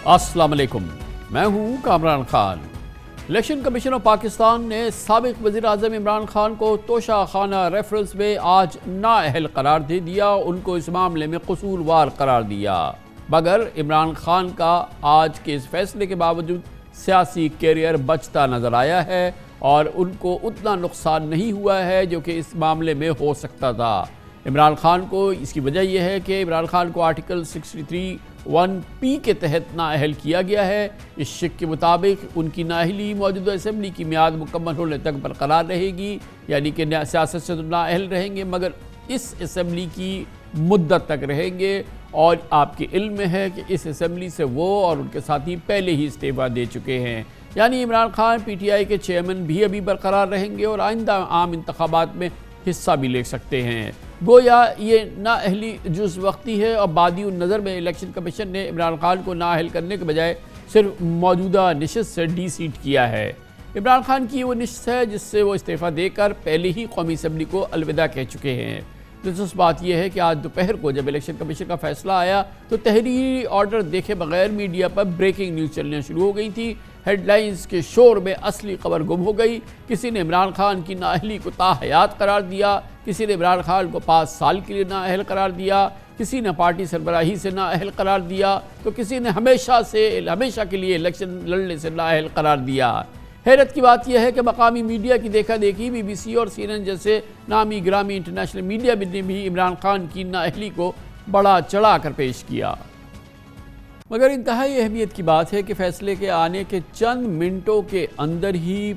السلام علیکم، میں ہوں Kamran Khan. Election commission of Pakistan نے سابق وزیر اعظم عمران خان کو توشہ خانہ ریفرنس میں آج نااہل قرار دے دیا، ان کو اس معاملے میں قصوروار قرار دیا، مگر عمران خان کا آج کے اس فیصلے کے باوجود سیاسی کیریئر بچتا نظر آیا ہے اور ان کو اتنا نقصان نہیں ہوا ہے جو کہ اس معاملے میں ہو سکتا تھا۔ عمران خان کو اس کی وجہ یہ ہے کہ عمران خان کو آرٹیکل 63(1)(p) کے تحت نااہل کیا گیا ہے۔ اس شک کے مطابق ان کی نااہلی موجودہ اسمبلی کی میعاد مکمل ہونے تک برقرار رہے گی، یعنی کہ سیاست سے تو نااہل رہیں گے مگر اس اسمبلی کی مدت تک رہیں گے، اور آپ کے علم میں ہے کہ اس اسمبلی سے وہ اور ان کے ساتھی پہلے ہی استعفیٰ دے چکے ہیں، یعنی Imran Khan P T I کے چیئرمین بھی ابھی برقرار رہیں گے اور آئندہ عام انتخابات میں حصہ بھی لے سکتے ہیں۔ گویا یہ نااہلی جز وقتی ہے اور بادی النظر میں الیکشن کمیشن نے عمران خان کو نااہل کرنے کے بجائے صرف موجودہ نشست سے ڈی سیٹ کیا ہے۔ عمران خان کی وہ نشست ہے جس سے وہ استعفیٰ دے کر پہلے ہی قومی اسمبلی کو الوداع کہہ چکے ہیں۔ دلچسپ بات یہ ہے کہ آج دوپہر کو جب الیکشن کمیشن کا فیصلہ آیا تو تحریری آرڈر دیکھے بغیر میڈیا پر بریکنگ نیوز چلنا شروع ہو گئی تھی۔ ہیڈ لائنز کے شور میں اصلی خبر گم ہو گئی۔ کسی نے عمران خان کی نااہلی کو تاحیات قرار دیا، کسی نے عمران خان کو 5 سال کے لیے نااہل قرار دیا، کسی نے پارٹی سربراہی سے نااہل قرار دیا تو کسی نے ہمیشہ کے لیے الیکشن لڑنے سے نااہل قرار دیا۔ حیرت کی بات یہ ہے کہ مقامی میڈیا کی دیکھا دیکھی بی بی سی اور سی این این جیسے نامی گرامی انٹرنیشنل میڈیا نے بھی عمران خان کی نااہلی کو بڑا چڑھا کر پیش کیا۔ مگر انتہائی اہمیت کی بات ہے کہ فیصلے کے آنے کے چند منٹوں کے اندر ہی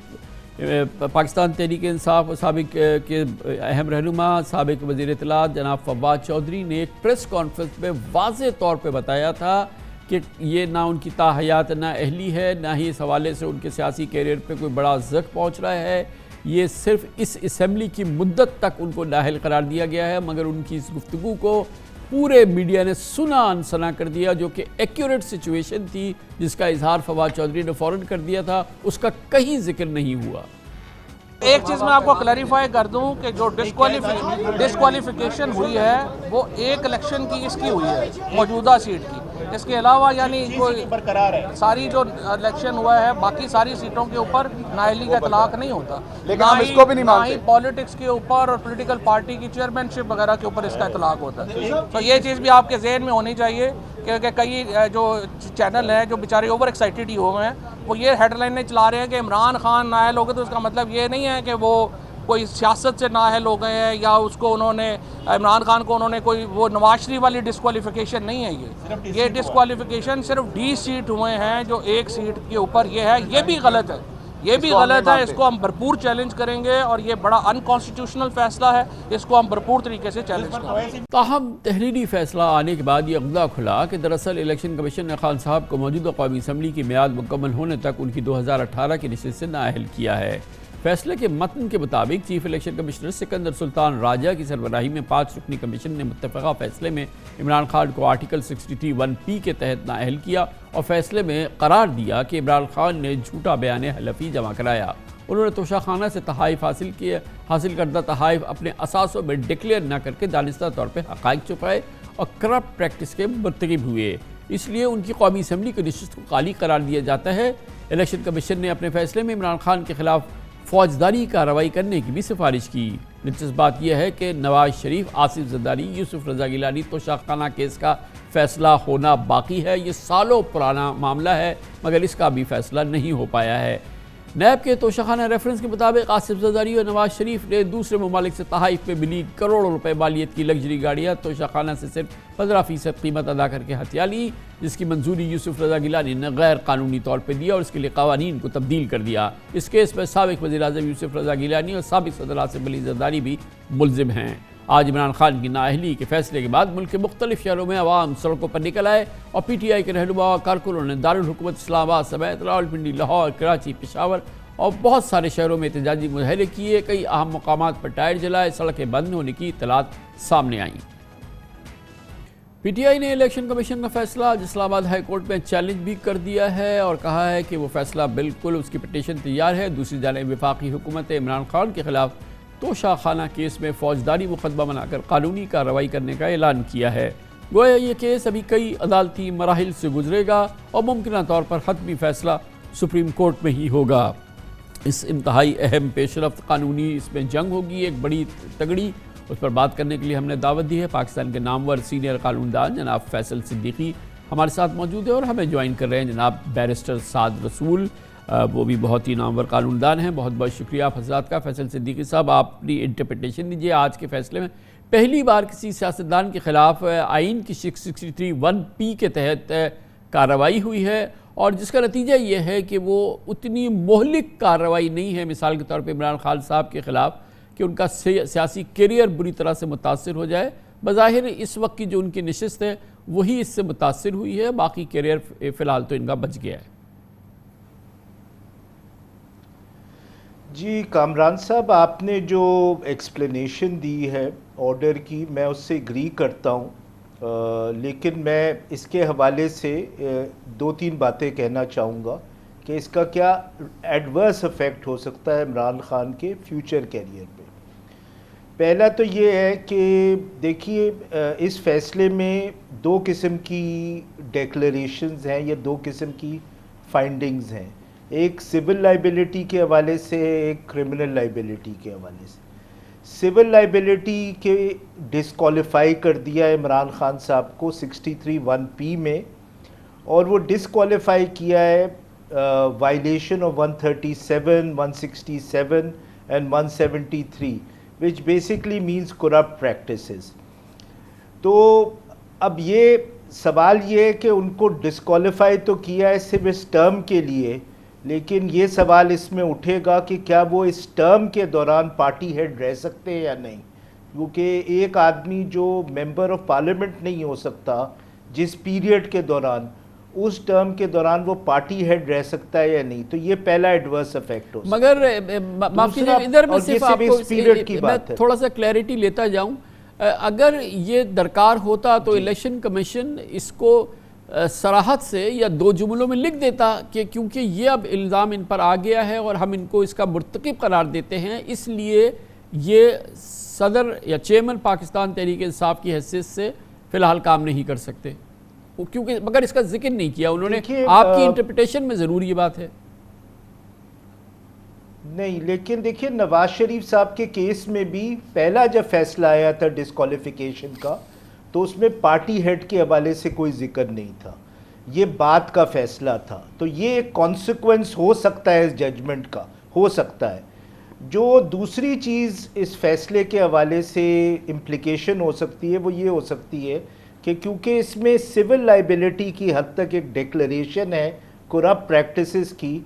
پاکستان تحریک انصاف سابق کے اہم رہنما سابق وزیر اطلاعات جناب فواد چودھری نے ایک پریس کانفرنس میں واضح طور پہ بتایا تھا کہ یہ نہ ان کی تاحیات نااہلی ہے، نہ ہی اس حوالے سے ان کے سیاسی کیریئر پہ کوئی بڑا زخم پہنچ رہا ہے، یہ صرف اس اسمبلی کی مدت تک ان کو نااہل قرار دیا گیا ہے۔ مگر ان کی اس گفتگو کو پورے میڈیا نے سنا انسنا کر دیا، جو کہ ایکیوریٹ سچویشن تھی جس کا اظہار فواد چودھری نے فوراً کر دیا تھا، اس کا کہیں ذکر نہیں ہوا۔ ایک چیز میں آپ کو کلیریفائی کر دوں کہ جو ڈسکوالیفیکیشن ہوئی ہے وہ ایک الیکشن کی اس کی ہوئی ہے، موجودہ سیٹ کی، اس کے علاوہ یعنی کوئی ساری جو الیکشن ہوا ہے باقی ساری سیٹوں کے اوپر نااہلی کا اطلاق نہیں ہوتا، نہ ہی پالیٹکس کے اوپر اور پولیٹیکل پارٹی کی چیئرمین شپ وغیرہ کے اوپر اس کا اطلاق ہوتا ہے۔ تو یہ چیز بھی آپ کے ذہن میں ہونی چاہیے کہ کئی جو چینل ہیں جو بیچارے اوور ایکسائٹیڈ ہی ہوئے ہیں، وہ یہ ہیڈ لائنیں چلا رہے ہیں کہ عمران خان نااہل ہو گئے، تو اس کا مطلب یہ نہیں ہے کہ وہ کوئی سیاست سے نااہل ہو گئے ہیں یا اس کو انہوں نے عمران خان کو انہوں نے کوئی وہ نواز شریف والی ڈسکوالیفیکیشن نہیں ہے، یہ ڈسکوالیفیکیشن صرف ڈی سیٹ ہوئے ہیں جو ایک سیٹ کے اوپر یہ ہے، یہ بھی غلط ہے، یہ بھی غلط ہے، اس کو ہم بھرپور چیلنج کریں گے اور یہ بڑا انکانسٹیٹیوشنل فیصلہ ہے، اس کو ہم بھرپور طریقے سے چیلنج کریں گے۔ تاہم تحریری فیصلہ آنے کے بعد یہ عقدہ کھلا کہ دراصل الیکشن کمیشن نے خان صاحب کو موجودہ قومی اسمبلی کی میعاد مکمل ہونے تک ان کی 2018 کی نشست سے نااہل کیا ہے۔ فیصلے کے متن کے مطابق چیف الیکشن کمشنر سکندر سلطان راجہ کی سربراہی میں 5 رکنی کمیشن نے متفقہ فیصلے میں عمران خان کو آرٹیکل 63(1)(p) کے تحت نااہل کیا اور فیصلے میں قرار دیا کہ عمران خان نے جھوٹا بیان حلفی جمع کرایا۔ انہوں نے توشہ خانہ سے تحائف حاصل کردہ تحائف اپنے اثاثوں میں ڈکلیئر نہ کر کے دانستہ طور پہ حقائق چھپائے اور کرپٹ پریکٹس کے مرتکب ہوئے، اس لیے ان کی قومی اسمبلی کی نشست کو خالی قرار دیا جاتا ہے۔ الیکشن کمیشن نے اپنے فیصلے میں عمران خان کے خلاف فوجداری کارروائی کرنے کی بھی سفارش کی۔ دلچسپ بات یہ ہے کہ نواز شریف، آصف زرداری، یوسف رضا گیلانی توشہ خانہ کیس کا فیصلہ ہونا باقی ہے، یہ سالوں پرانا معاملہ ہے مگر اس کا بھی فیصلہ نہیں ہو پایا ہے۔ نیب کے توشہ خانہ ریفرنس کے مطابق آصف زرداری اور نواز شریف نے دوسرے ممالک سے تحائف میں ملی کروڑوں روپے مالیت کی لگژری گاڑیاں توشہ خانہ سے صرف 15% قیمت ادا کر کے ہتھیا لی، جس کی منظوری یوسف رضا گیلانی نے غیر قانونی طور پہ دیا اور اس کے لیے قوانین کو تبدیل کر دیا۔ اس کیس میں سابق وزیر اعظم یوسف رضا گیلانی اور سابق صدر آصف علی زرداری بھی ملزم ہیں۔ آج عمران خان کی نااہلی کے فیصلے کے بعد ملک کے مختلف شہروں میں عوام سڑکوں پر نکل آئے اور پی ٹی آئی کے رہنما اور کارکنوں نے دارالحکومت اسلام آباد سمیت راولپنڈی، لاہور، کراچی، پشاور اور بہت سارے شہروں میں احتجاجی مظاہرے کیے، کئی اہم مقامات پر ٹائر جلائے، سڑکیں بند ہونے کی اطلاعات سامنے آئیں۔ پی ٹی آئی نے الیکشن کمیشن کا فیصلہ اسلام آباد ہائی کورٹ میں چیلنج بھی کر دیا ہے اور کہا ہے کہ وہ فیصلہ بالکل اس کی پٹیشن تیار ہے۔ دوسری جانب وفاقی حکومت عمران خان کے خلاف توشہ خانہ کیس میں فوجداری مقدمہ بنا کر قانونی کارروائی کرنے کا اعلان کیا ہے۔ گویا یہ کیس ابھی کئی عدالتی مراحل سے گزرے گا اور ممکنہ طور پر حتمی فیصلہ سپریم کورٹ میں ہی ہوگا۔ اس انتہائی اہم پیش رفت قانونی اس میں جنگ ہوگی ایک بڑی تگڑی، اس پر بات کرنے کے لیے ہم نے دعوت دی ہے پاکستان کے نامور سینئر قانون دان جناب فیصل صدیقی ہمارے ساتھ موجود ہے، اور ہمیں جوائن کر رہے ہیں جناب بیرسٹر سعد رسول، وہ بھی بہت ہی نامور قانون دان ہیں۔ بہت بہت شکریہ آپ حضرات کا۔ فیصل صدیقی صاحب، آپ اپنی انٹرپریٹیشن دیجیے آج کے فیصلے میں۔ پہلی بار کسی سیاستدان کے خلاف آئین کی 663(1)(p) کے تحت کارروائی ہوئی ہے، اور جس کا نتیجہ یہ ہے کہ وہ اتنی مہلک کارروائی نہیں ہے مثال کے طور پہ عمران خان صاحب کے خلاف کہ ان کا سیاسی کیریئر بری طرح سے متاثر ہو جائے۔ بظاہر اس وقت کی جو ان کی نشست ہے وہی اس سے متاثر ہوئی ہے، باقی کیریئر فی الحال تو ان کا بچ گیا ہے۔ جی کامران صاحب، آپ نے جو ایکسپلینیشن دی ہے آرڈر کی، میں اس سے اگری کرتا ہوں، لیکن میں اس کے حوالے سے 2-3 باتیں کہنا چاہوں گا کہ اس کا کیا ایڈورس افیکٹ ہو سکتا ہے عمران خان کے فیوچر کیریئر پہ۔ پہلا تو یہ ہے کہ دیکھیے اس فیصلے میں 2 قسم کی ڈیکلریشنز ہیں یا 2 قسم کی فائنڈنگز ہیں، ایک سول لائبلٹی کے حوالے سے، ایک کرمنل لائبلٹی کے حوالے سے۔ سول لائبلٹی کے ڈسکوالیفائی کر دیا ہے عمران خان صاحب کو 631(p) میں، اور وہ ڈسکوالیفائی کیا ہے violation of 137, 167 and 173 which basically means corrupt practices۔ تو اب یہ سوال یہ ہے کہ ان کو ڈسکوالیفائی تو کیا ہے صرف اس ٹرم کے لیے، لیکن یہ سوال اس میں اٹھے گا کہ کیا وہ اس ٹرم کے دوران پارٹی ہیڈ رہ سکتے ہیں یا نہیں، کیونکہ ایک آدمی جو ممبر آف پارلیمنٹ نہیں ہو سکتا جس پیریڈ کے دوران، اس ٹرم کے دوران وہ پارٹی ہیڈ رہ سکتا ہے یا نہیں، تو یہ پہلا ایڈورس افیکٹ ہو سکتا ہے۔ مگر معاف کیجیے، ادھر میں صرف آپ کو میں تھوڑا سا کلیئرٹی لیتا جاؤں، اگر یہ درکار ہوتا تو الیکشن کمیشن اس کو صراحت سے یا 2 جملوں میں لکھ دیتا کہ کیونکہ یہ اب الزام ان پر آ گیا ہے اور ہم ان کو اس کا مرتکب قرار دیتے ہیں، اس لیے یہ صدر یا چیئرمین پاکستان تحریک انصاف کی حیثیت سے فی الحال کام نہیں کر سکتے، کیونکہ مگر اس کا ذکر نہیں کیا انہوں نے۔ آپ کی انٹرپریٹیشن میں ضرور یہ بات ہے نہیں، لیکن دیکھیے نواز شریف صاحب کے کیس میں بھی پہلا جب فیصلہ آیا تھا ڈسکوالیفیکیشن کا تو اس میں پارٹی ہیڈ کے حوالے سے کوئی ذکر نہیں تھا، یہ بات کا فیصلہ تھا، تو یہ ایک کانسیکوینس ہو سکتا ہے اس ججمنٹ کا، ہو سکتا ہے۔ جو دوسری چیز اس فیصلے کے حوالے سے امپلیکیشن ہو سکتی ہے وہ یہ ہو سکتی ہے کہ کیونکہ اس میں سول لائبلٹی کی حد تک ایک ڈیکلریشن ہے کرپٹ پریکٹسز کی،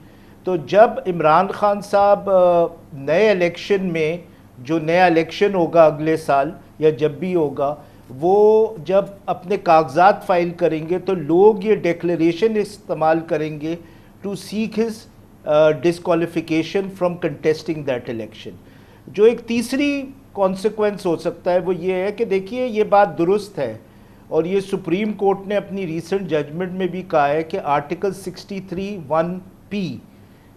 تو جب عمران خان صاحب نئے الیکشن میں، جو نیا الیکشن ہوگا اگلے سال یا جب بھی ہوگا، وہ جب اپنے کاغذات فائل کریں گے تو لوگ یہ ڈیکلریشن استعمال کریں گے to seek his disqualification from contesting that election. جو ایک تیسری کانسیکوینس ہو سکتا ہے وہ یہ ہے کہ دیکھیے یہ بات درست ہے، اور یہ سپریم کورٹ نے اپنی ریسنٹ ججمنٹ میں بھی کہا ہے کہ آرٹیکل 631(p)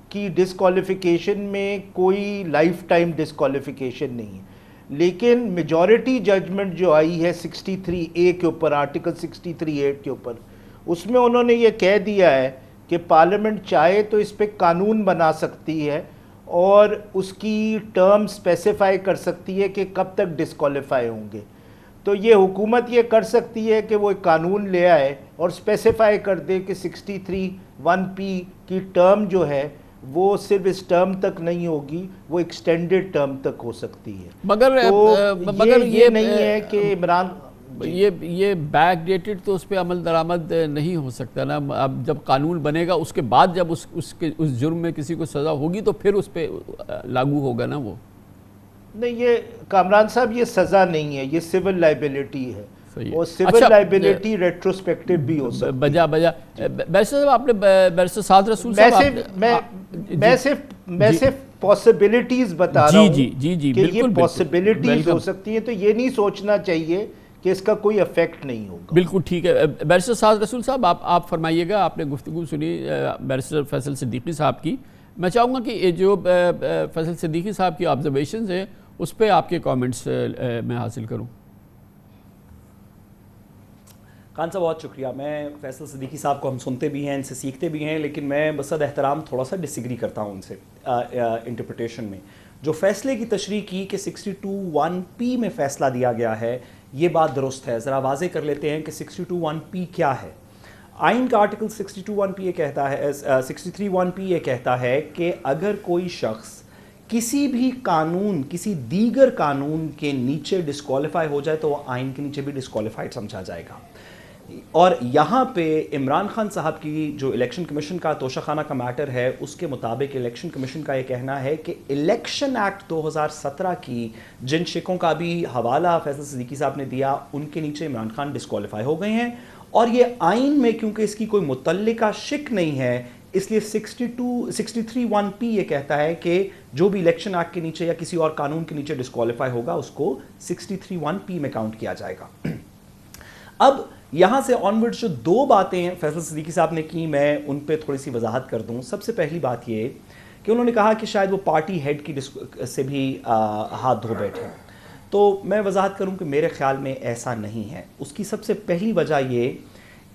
کی ڈسکوالیفیکیشن میں کوئی لائف ٹائم ڈسکوالیفیکیشن نہیں ہے، لیکن میجورٹی ججمنٹ جو آئی ہے 63(a) کے اوپر، آرٹیکل 63(8) کے اوپر، اس میں انہوں نے یہ کہہ دیا ہے کہ پارلیمنٹ چاہے تو اس پہ قانون بنا سکتی ہے اور اس کی ٹرم اسپیسیفائی کر سکتی ہے کہ کب تک ڈسکوالیفائی ہوں گے۔ تو یہ حکومت یہ کر سکتی ہے کہ وہ ایک قانون لے آئے اور اسپیسیفائی کر دے کہ 631(p) کی ٹرم جو ہے وہ صرف اس ٹرم تک نہیں ہوگی، وہ ایکسٹینڈڈ ٹرم تک ہو سکتی ہے۔ مگر یہ نہیں ہے کہ عمران یہ بیک ڈیٹڈ تو اس پہ عمل درآمد نہیں ہو سکتا نا، اب جب قانون بنے گا اس کے بعد جب اس جرم میں کسی کو سزا ہوگی تو پھر اس پہ لاگو ہوگا نا وہ۔ نہیں، یہ کامران صاحب یہ سزا نہیں ہے، یہ سول لائبلٹی ہے، اور سول لائبلٹی ریٹروسپیکٹیو بھی ہو سکتی ہے۔ بجا بیرسٹر صاحب، آپ نے بیرسٹر سعد رسول صاحب، میں صرف پاسبلٹیز بتا رہا ہوں کہ یہ پاسبلٹیز ہو سکتی ہیں، تو یہ نہیں سوچنا چاہیے کہ اس کا کوئی افیکٹ نہیں ہوگا۔ بالکل ٹھیک ہے۔ بیرسٹر سعد رسول صاحب، آپ فرمائیے گا، آپ نے گفتگو سنی بیرسٹر فیصل صدیقی صاحب کی، میں چاہوں گا کہ جو فیصل صدیقی صاحب کی آبزرویشنز ہیں اس پہ آپ کے کامنٹس میں حاصل کروں۔ خان صاحب بہت شکریہ. میں فیصل صدیقی صاحب کو ہم سنتے بھی ہیں, ان سے سیکھتے بھی ہیں, لیکن میں بصد احترام تھوڑا سا ڈس ایگری کرتا ہوں ان سے انٹرپریٹیشن میں. جو فیصلے کی تشریح کی کہ 62(1)P میں فیصلہ دیا گیا ہے, یہ بات درست ہے. ذرا واضح کر لیتے ہیں کہ 62(1)P کیا ہے. آئین کا آرٹیکل 62(1)P یہ کہتا ہے 63(1)P یہ کہتا ہے کہ اگر کوئی شخص کسی بھی قانون, کسی دیگر قانون کے نیچے ڈسکوالیفائی ہو جائے تو وہ آئین کے نیچے بھی ڈسکوالیفائڈ سمجھا جائے گا. اور یہاں پہ عمران خان صاحب کی جو الیکشن کمیشن کا توشہ خانہ کا میٹر ہے, اس کے مطابق الیکشن کمیشن کا یہ کہنا ہے کہ الیکشن ایکٹ 2017 کی جن شکوں کا بھی حوالہ فیصل صدیقی صاحب نے دیا, ان کے نیچے عمران خان ڈسکوالیفائی ہو گئے ہیں. اور یہ آئین میں کیونکہ اس کی کوئی متعلقہ شک نہیں ہے, اس لیے 63(1)P یہ کہتا ہے کہ جو بھی الیکشن ایکٹ کے نیچے یا کسی اور قانون کے نیچے ڈسکوالیفائی ہوگا اس کو 63(1)P میں کاؤنٹ کیا جائے گا. اب یہاں سے آنورڈ جو دو باتیں فیصل صدیقی صاحب نے کی, میں ان پہ تھوڑی سی وضاحت کر دوں. سب سے پہلی بات یہ کہ انہوں نے کہا کہ شاید وہ پارٹی ہیڈ کی سے بھی ہاتھ دھو بیٹھے. تو میں وضاحت کروں کہ میرے خیال میں ایسا نہیں ہے. اس کی سب سے پہلی وجہ یہ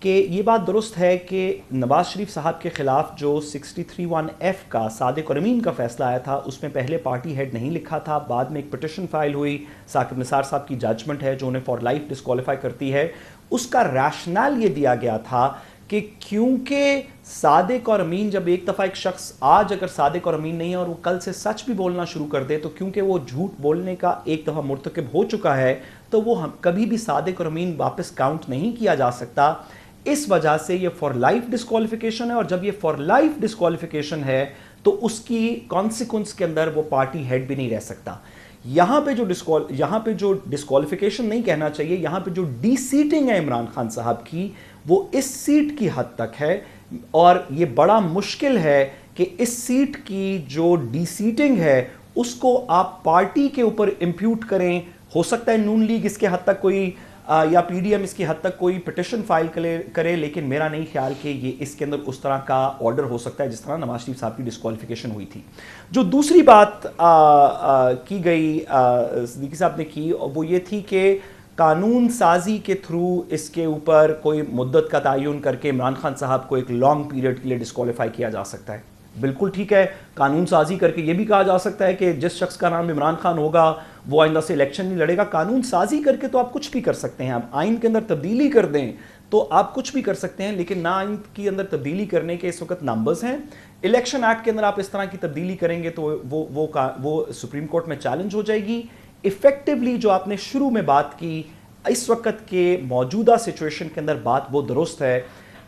کہ یہ بات درست ہے کہ نواز شریف صاحب کے خلاف جو 63(1)F کا صادق اور امین کا فیصلہ آیا تھا, اس میں پہلے پارٹی ہیڈ نہیں لکھا تھا. بعد میں ایک پٹیشن فائل ہوئی, ثاقب نثار صاحب کی ججمنٹ ہے جو انہیں فار لائف ڈسکوالیفائی کرتی ہے. اس کا ریشنل یہ دیا گیا تھا کہ کیونکہ صادق اور امین, جب ایک دفعہ ایک شخص آج اگر صادق اور امین نہیں ہے اور وہ کل سے سچ بھی بولنا شروع کر دے, تو کیونکہ وہ جھوٹ بولنے کا ایک دفعہ مرتکب ہو چکا ہے, تو وہ کبھی بھی صادق اور امین واپس کاؤنٹ نہیں کیا جا سکتا. اس وجہ سے یہ فار لائف ڈسکوالیفیکیشن ہے, اور جب یہ فار لائف ڈسکوالیفیکیشن ہے تو اس کی کانسیکوینس کے اندر وہ پارٹی ہیڈ بھی نہیں رہ سکتا. یہاں پہ جو ڈسکوالیفیکیشن نہیں کہنا چاہیے, یہاں پہ جو ڈی سیٹنگ ہے عمران خان صاحب کی, وہ اس سیٹ کی حد تک ہے. اور یہ بڑا مشکل ہے کہ اس سیٹ کی جو ڈی سیٹنگ ہے اس کو آپ پارٹی کے اوپر امپیوٹ کریں. ہو سکتا ہے نون لیگ اس کے حد تک کوئی یا پی ڈی ایم اس کی حد تک کوئی پٹیشن فائل کرے, لیکن میرا نہیں خیال کہ یہ اس کے اندر اس طرح کا آرڈر ہو سکتا ہے جس طرح نواز شریف صاحب کی ڈسکوالیفیکیشن ہوئی تھی. جو دوسری بات کی گئی صدیقی صاحب نے کی, وہ یہ تھی کہ قانون سازی کے تھرو اس کے اوپر کوئی مدت کا تعین کر کے عمران خان صاحب کو ایک لانگ پیریڈ کے لیے ڈسکوالیفائی کیا جا سکتا ہے. بالکل ٹھیک ہے, قانون سازی کر کے یہ بھی کہا جا سکتا ہے کہ جس شخص کا نام عمران خان ہوگا وہ آئندہ سے الیکشن نہیں لڑے گا. قانون سازی کر کے تو آپ کچھ بھی کر سکتے ہیں, آپ آئین کے اندر تبدیلی کر دیں تو آپ کچھ بھی کر سکتے ہیں, لیکن نہ آئین کے اندر تبدیلی کرنے کے اس وقت نمبرز ہیں. الیکشن ایکٹ کے اندر آپ اس طرح کی تبدیلی کریں گے تو وہ سپریم کورٹ میں چیلنج ہو جائے گی. ایفیکٹولی جو آپ نے شروع میں بات کی, اس وقت کے موجودہ سچویشن کے اندر بات وہ درست ہے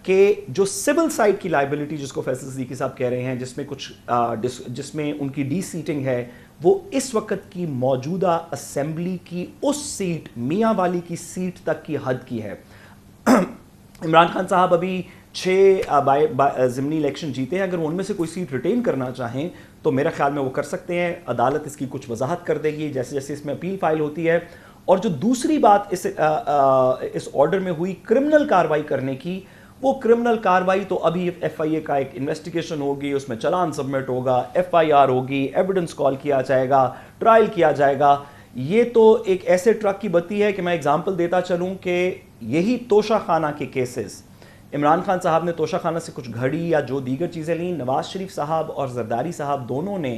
کہ جو سول سائڈ کی لائبلٹی جس کو فیصل صدیقی صاحب کہہ رہے ہیں, جس میں ان کی ڈی سیٹنگ ہے, وہ اس وقت کی موجودہ اسمبلی کی اس سیٹ میاں والی کی سیٹ تک کی حد کی ہے. عمران خان صاحب ابھی 6 ضمنی الیکشن جیتے ہیں, اگر وہ ان میں سے کوئی سیٹ ریٹین کرنا چاہیں تو میرا خیال میں وہ کر سکتے ہیں. عدالت اس کی کچھ وضاحت کر دے گی جیسے جیسے اس میں اپیل فائل ہوتی ہے. اور جو دوسری بات اس آرڈر میں ہوئی کرمنل کاروائی کرنے کی, وہ کرمنل کاروائی تو ابھی ایف آئی اے کا ایک انویسٹیگیشن ہوگی, اس میں چلان سبمٹ ہوگا, ایف آئی آر ہوگی, ایویڈنس کال کیا جائے گا, ٹرائل کیا جائے گا. یہ تو ایک ایسے ٹرک کی بتی ہے کہ میں ایگزامپل دیتا چلوں کہ یہی توشہ خانہ کے کیسز, عمران خان صاحب نے توشہ خانہ سے کچھ گھڑی یا جو دیگر چیزیں لیں, نواز شریف صاحب اور زرداری صاحب دونوں نے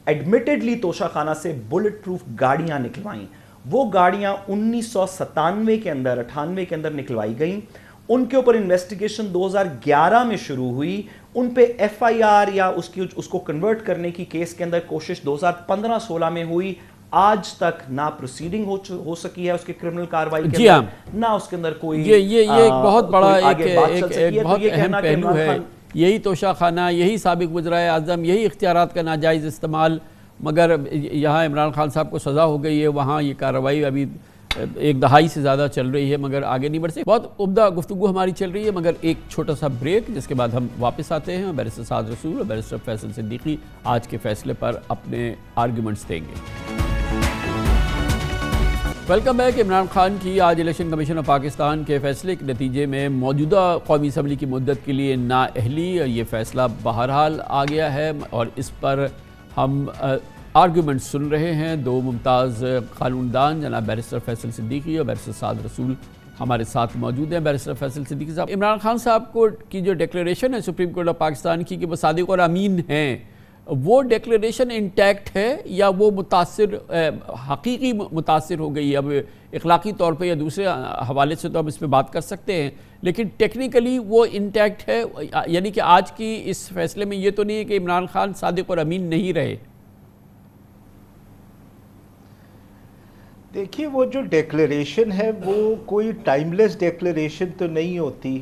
ایڈمیٹڈلی توشہ خانہ سے بلٹ پروف گاڑیاں نکلوائیں. وہ گاڑیاں 1997 کے اندر 98 کے اندر نکلوائی گئیں. ان کے اوپر انویسٹیگیشن 2011 میں شروع ہوئی. ان پہ ایف آئی آر یا اس کو کنورٹ کرنے کی کیس کے اندر کوشش 2015-16 میں ہوئی. آج تک نہ پروسیڈنگ ہو سکی ہے اس کے کرمنل کاروائی کے اندر, نہ اس کے اندر کوئی یہ ایک بہت بڑا ایک بہت اہم پہلو ہے. یہی توشہ خانہ, یہی سابق وزرائے اعظم, یہی اختیارات کا ناجائز استعمال, مگر یہاں عمران خان صاحب کو سزا ہو گئی ہے, وہاں یہ کارروائی ابھی 1 دہائی سے زیادہ چل رہی ہے مگر آگے نہیں بڑھ سکتی. بہت عمدہ گفتگو ہماری چل رہی ہے, مگر ایک چھوٹا سا بریک, جس کے بعد ہم واپس آتے ہیں. بیرسٹر سعد رسول اور بیرسٹر فیصل صدیقی آج کے فیصلے پر اپنے آرگیومنٹس دیں گے. Welcome back. عمران خان کی آج الیکشن کمیشن آف پاکستان کے فیصلے کے نتیجے میں موجودہ قومی اسمبلی کی مدت کے لیے نااہلی, یہ فیصلہ بہرحال آ گیا ہے اور اس پر ہم آرگیومنٹ سن رہے ہیں. 2 ممتاز قانون دان جناب بیرسٹر فیصل صدیقی اور بیرسٹر سعد رسول ہمارے ساتھ موجود ہیں بیرسٹر فیصل صدیقی صاحب. عمران خان صاحب کو کی جو ڈیکلیریشن ہے سپریم کورٹ آف پاکستان کی کہ وہ صادق اور امین ہیں، وہ ڈیکلیریشن انٹیکٹ ہے یا وہ متاثر حقیقی متاثر ہو گئی ہے؟ اب اخلاقی طور پہ یا دوسرے حوالے سے تو ہم اس پہ بات کر سکتے ہیں، لیکن ٹیکنیکلی وہ انٹیکٹ ہے، یعنی کہ آج کی اس فیصلے میں یہ تو نہیں ہے کہ عمران خان صادق اور امین نہیں رہے؟ دیکھیے وہ جو ڈیکلیریشن ہے وہ کوئی ٹائم لیس ڈیکلیریشن تو نہیں ہوتی.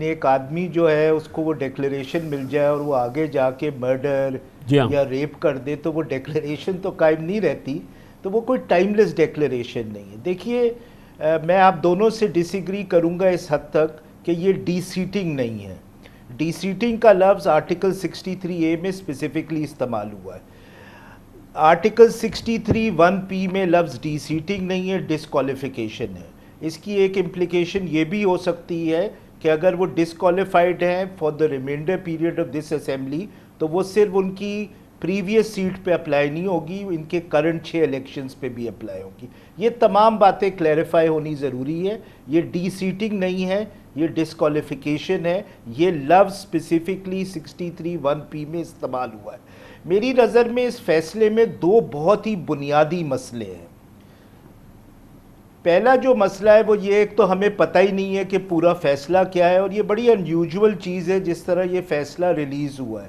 ایک آدمی جو ہے اس کو وہ ڈیکلیریشن مل جائے اور وہ آگے جا کے مرڈر یا ریپ کر دے تو وہ ڈیکلیریشن تو قائم نہیں رہتی، تو وہ کوئی ٹائم لیس ڈیکلیریشن نہیں ہے. دیکھیے میں آپ دونوں سے ڈس ایگری کروں گا اس حد تک کہ یہ ڈی سیٹنگ نہیں ہے. ڈی سیٹنگ کا لفظ آرٹیکل 63A میں اسپیسیفکلی استعمال ہوا ہے. آرٹیکل 63(1)P میں لفظ ڈی سیٹنگ نہیں ہے، ڈسکوالیفیکیشن ہے. اس کی ایک امپلیکیشن یہ بھی ہو سکتی ہے کہ اگر وہ ڈسکوالیفائڈ ہیں for the remainder period of this assembly تو وہ صرف ان کی پریویس سیٹ پہ اپلائی نہیں ہوگی، ان کے کرنٹ 6 الیکشنز پہ بھی اپلائی ہوگی. یہ تمام باتیں کلیریفائی ہونی ضروری ہے. یہ ڈی سیٹنگ نہیں ہے، یہ ڈسکوالیفیکیشن ہے. یہ لفظ اسپیسیفکلی 63(1)P میں استعمال ہوا ہے. میری نظر میں اس فیصلے میں دو بہت ہی بنیادی مسئلے ہیں. پہلا جو مسئلہ ہے وہ یہ، ایک تو ہمیں پتہ ہی نہیں ہے کہ پورا فیصلہ کیا ہے، اور یہ بڑی انیوژول چیز ہے جس طرح یہ فیصلہ ریلیز ہوا ہے.